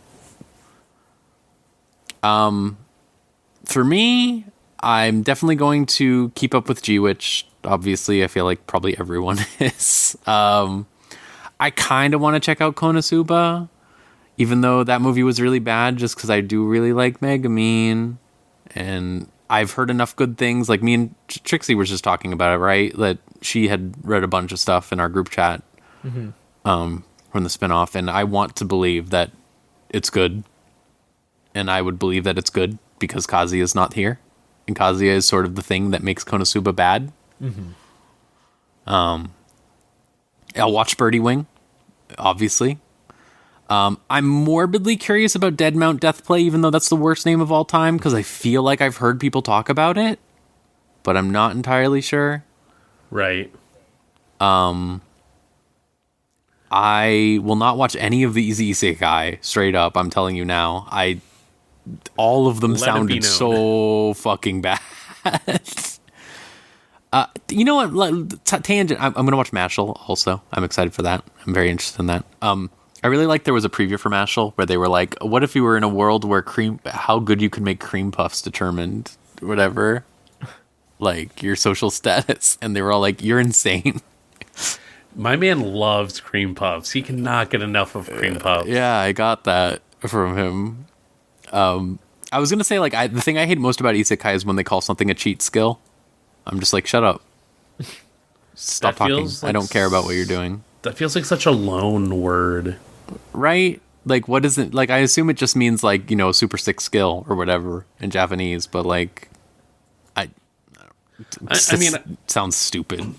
For me, I'm definitely going to keep up with G-Witch. Obviously, I feel like probably everyone is. I kind of want to check out Konosuba, even though that movie was really bad, just because I do really like Megumin. And I've heard enough good things. Like, me and Trixie was just talking about it, right? That she had read a bunch of stuff in our group chat from the spinoff, and I want to believe that it's good. And I would believe that it's good because Kazuya is not here. And Kazuya is sort of the thing that makes Konosuba bad. I'll watch Birdie Wing, obviously. I'm morbidly curious about Dead Mount Deathplay, even though that's the worst name of all time, because I feel like I've heard people talk about it, but I'm not entirely sure. Right. I will not watch any of these isekai, straight up, I'm telling you now. All of them Let it be sounded known. so fucking bad. You know what? Tangent. I'm going to watch Mashal also. I'm excited for that. I'm very interested in that. I really like there was a preview for Mashal where they were like, what if you were in a world where how good you could make cream puffs determined whatever, like, your social status? And they were all like, you're insane. My man loves cream puffs. He cannot get enough of cream puffs. Yeah, I got that from him. I was gonna say, like, the thing I hate most about isekai is when they call something a cheat skill. I'm just like, shut up. Stop That talking. feels I like don't care about what you're doing. That feels like such a lone word. Right? Like, what is it? Like, I assume it just means, like, a super sick skill or whatever in Japanese, but, like, I mean, it sounds stupid.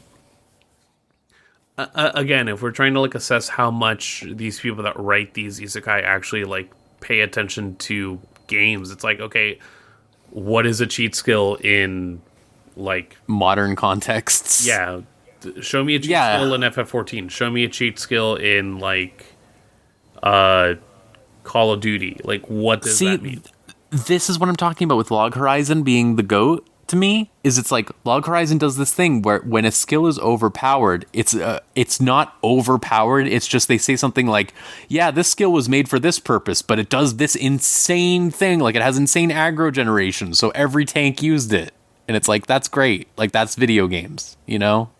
Again, if we're trying to, like, assess how much these people that write these isekai actually, like, pay attention to games, it's like, okay, what is a cheat skill in, like... modern contexts? Yeah. Show me a cheat skill in FF14. Show me a cheat skill in, like, Call of Duty. Like, what does that mean? This is what I'm talking about with Log Horizon being the GOAT to me, is it's like Log Horizon does this thing where when a skill is overpowered, it's not overpowered, it's just they say something like, yeah, this skill was made for this purpose, but it does this insane thing, like it has insane aggro generation, so every tank used it. And it's like, that's great. Like, that's video games,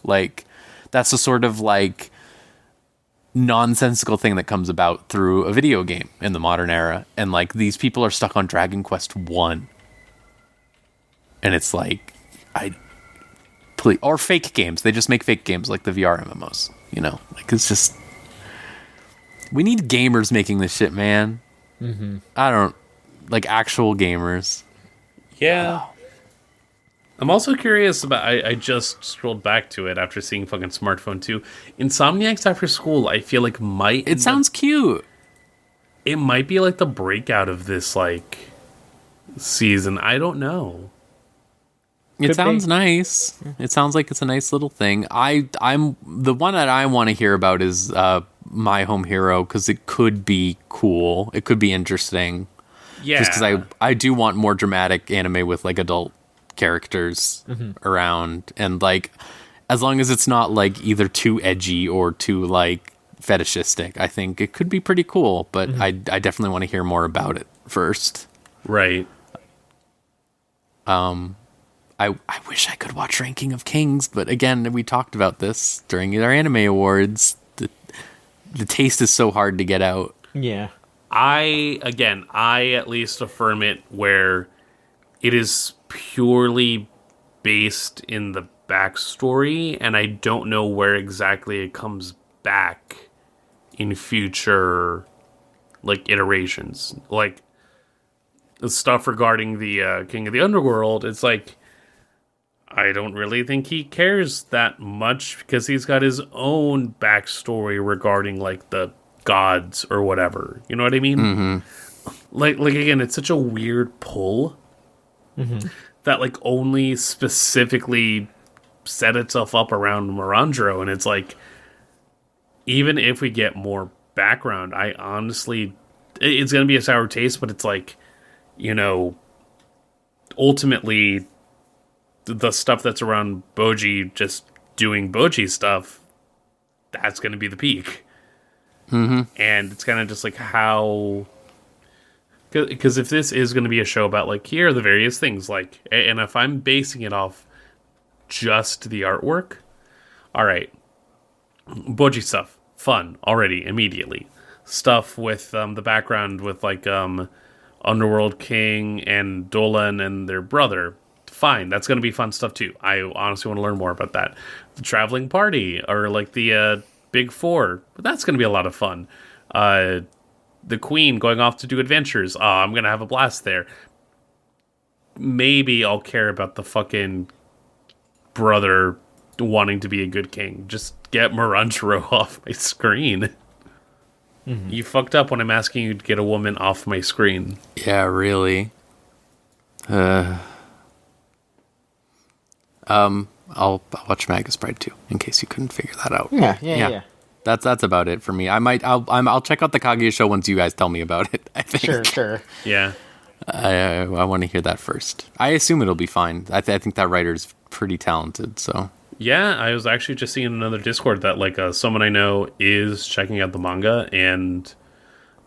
Like, that's the sort of, like, nonsensical thing that comes about through a video game in the modern era. And, like, these people are stuck on Dragon Quest 1. And it's like, please, or fake games. They just make fake games like the VR MMOs, Like, it's just, we need gamers making this shit, man. Mm-hmm. I don't, like, actual gamers. Yeah. I'm also curious about, I just scrolled back to it after seeing fucking Smartphone 2. Insomniacs After School, I feel like It sounds cute. It might be like the breakout of this, like, season. I don't know. It sounds nice. It sounds like it's a nice little thing. I'm the one that I want to hear about is My Home Hero, because it could be cool. It could be interesting. Yeah. Just because I do want more dramatic anime with, like, adult characters around, and, like, as long as it's not, like, either too edgy or too, like, fetishistic, I think it could be pretty cool. But I definitely want to hear more about it first. Right. I wish I could watch Ranking of Kings, but again, we talked about this during our anime awards. The taste is so hard to get out. Yeah. I at least affirm it where it is purely based in the backstory, and I don't know where exactly it comes back in future, like, iterations. Like, the stuff regarding the King of the Underworld, it's like, I don't really think he cares that much because he's got his own backstory regarding, like, the gods or whatever. You know what I mean? Mm-hmm. Like again, it's such a weird pull that, like, only specifically set itself up around Miranjo, and it's like, even if we get more background, I honestly, it's going to be a sour taste, but it's like, ultimately, the stuff that's around Boji just doing Boji stuff, that's going to be the peak. Mm-hmm. And it's kind of just like how... Because if this is going to be a show about, like, here are the various things, like, and if I'm basing it off just the artwork, all right, Boji stuff, fun, already, immediately. Stuff with the background with, like, Underworld King and Dolan and their brother, fine, that's going to be fun stuff too. I honestly want to learn more about that. The traveling party, or, like, the Big Four, that's going to be a lot of fun. The Queen going off to do adventures, I'm going to have a blast there. Maybe I'll care about the fucking brother wanting to be a good king. Just get Miranjo off my screen. Mm-hmm. You fucked up when I'm asking you to get a woman off my screen. Yeah, really. I'll watch Magus Bride too, in case you couldn't figure that out. Yeah. That's about it for me. I'll check out the Kaguya show once you guys tell me about it, I think. Sure. Yeah. I want to hear that first. I assume it'll be fine. I think that writer's pretty talented, so. Yeah, I was actually just seeing in another Discord that, like, someone I know is checking out the manga, and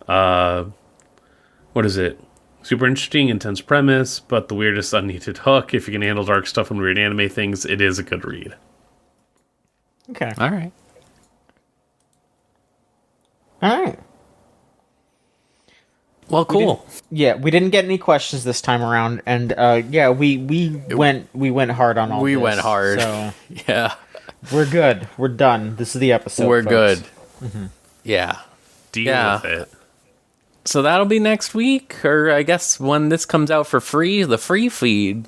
what is it? Super interesting, intense premise, but the weirdest unneeded hook. If you can handle dark stuff and weird anime things, it is a good read. Okay. All right. All right. Well, cool. Yeah, we didn't get any questions this time around, and we went hard on all. We this, went hard. So Yeah. we're good. We're done. This is the episode. We're folks. good. Yeah. Deal with it. So that'll be next week, or I guess when this comes out for free, the free feed,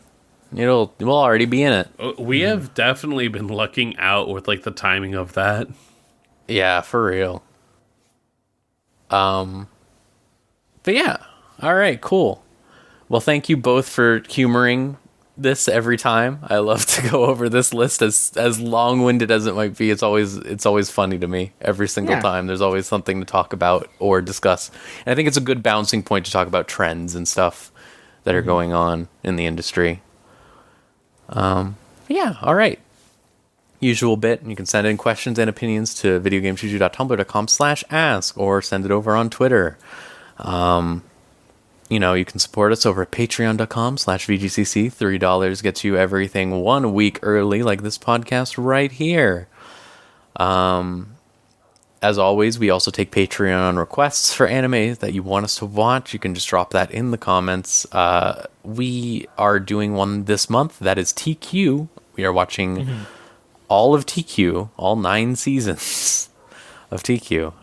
we'll already be in it. We have definitely been lucking out with like the timing of that. Yeah, for real. But yeah, all right, cool. Well, thank you both for humoring this every time. I love to go over this list as long-winded as it might be. It's always funny to me every single time. There's always something to talk about or discuss. And I think it's a good bouncing point to talk about trends and stuff that are going on in the industry. Yeah, all right. Usual bit. You can send in questions and opinions to videogamesjuju.tumblr.com/ask or send it over on Twitter. You can support us over at patreon.com/VGCC. $3 gets you everything 1 week early, like this podcast right here. As always, we also take Patreon requests for anime that you want us to watch. You can just drop that in the comments. We are doing one this month. That is TQ. We are watching all of TQ, all 9 seasons of TQ.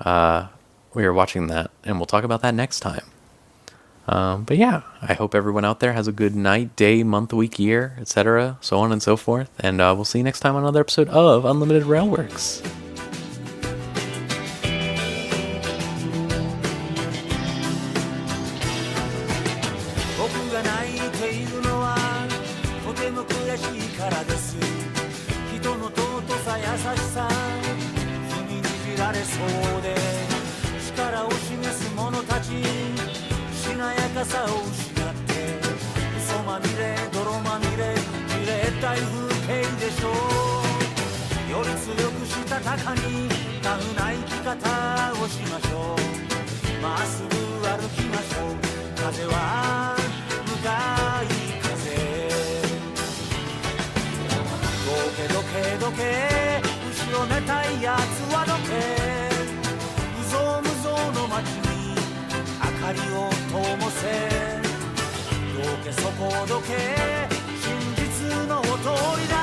We are watching that, and we'll talk about that next time. But yeah, I hope everyone out there has a good night, day, month, week, year, etc., so on and so forth. And we'll see you next time on another episode of Unlimited Railworks. 僕が泣いているのはとても悔しいからです。人の尊さ優しさ踏みにじられそうで力を示す者たちしなやかさを失って嘘まみれ泥まみれじれったい風景でしょう。より強くしたたかにタフな生き方をしましょう。まっすぐ歩きましょう。風は向かい風どけどけどけ後ろめたいやつはどけ無造無造の街に明かりを灯せどけそこどけ真実のお通りだ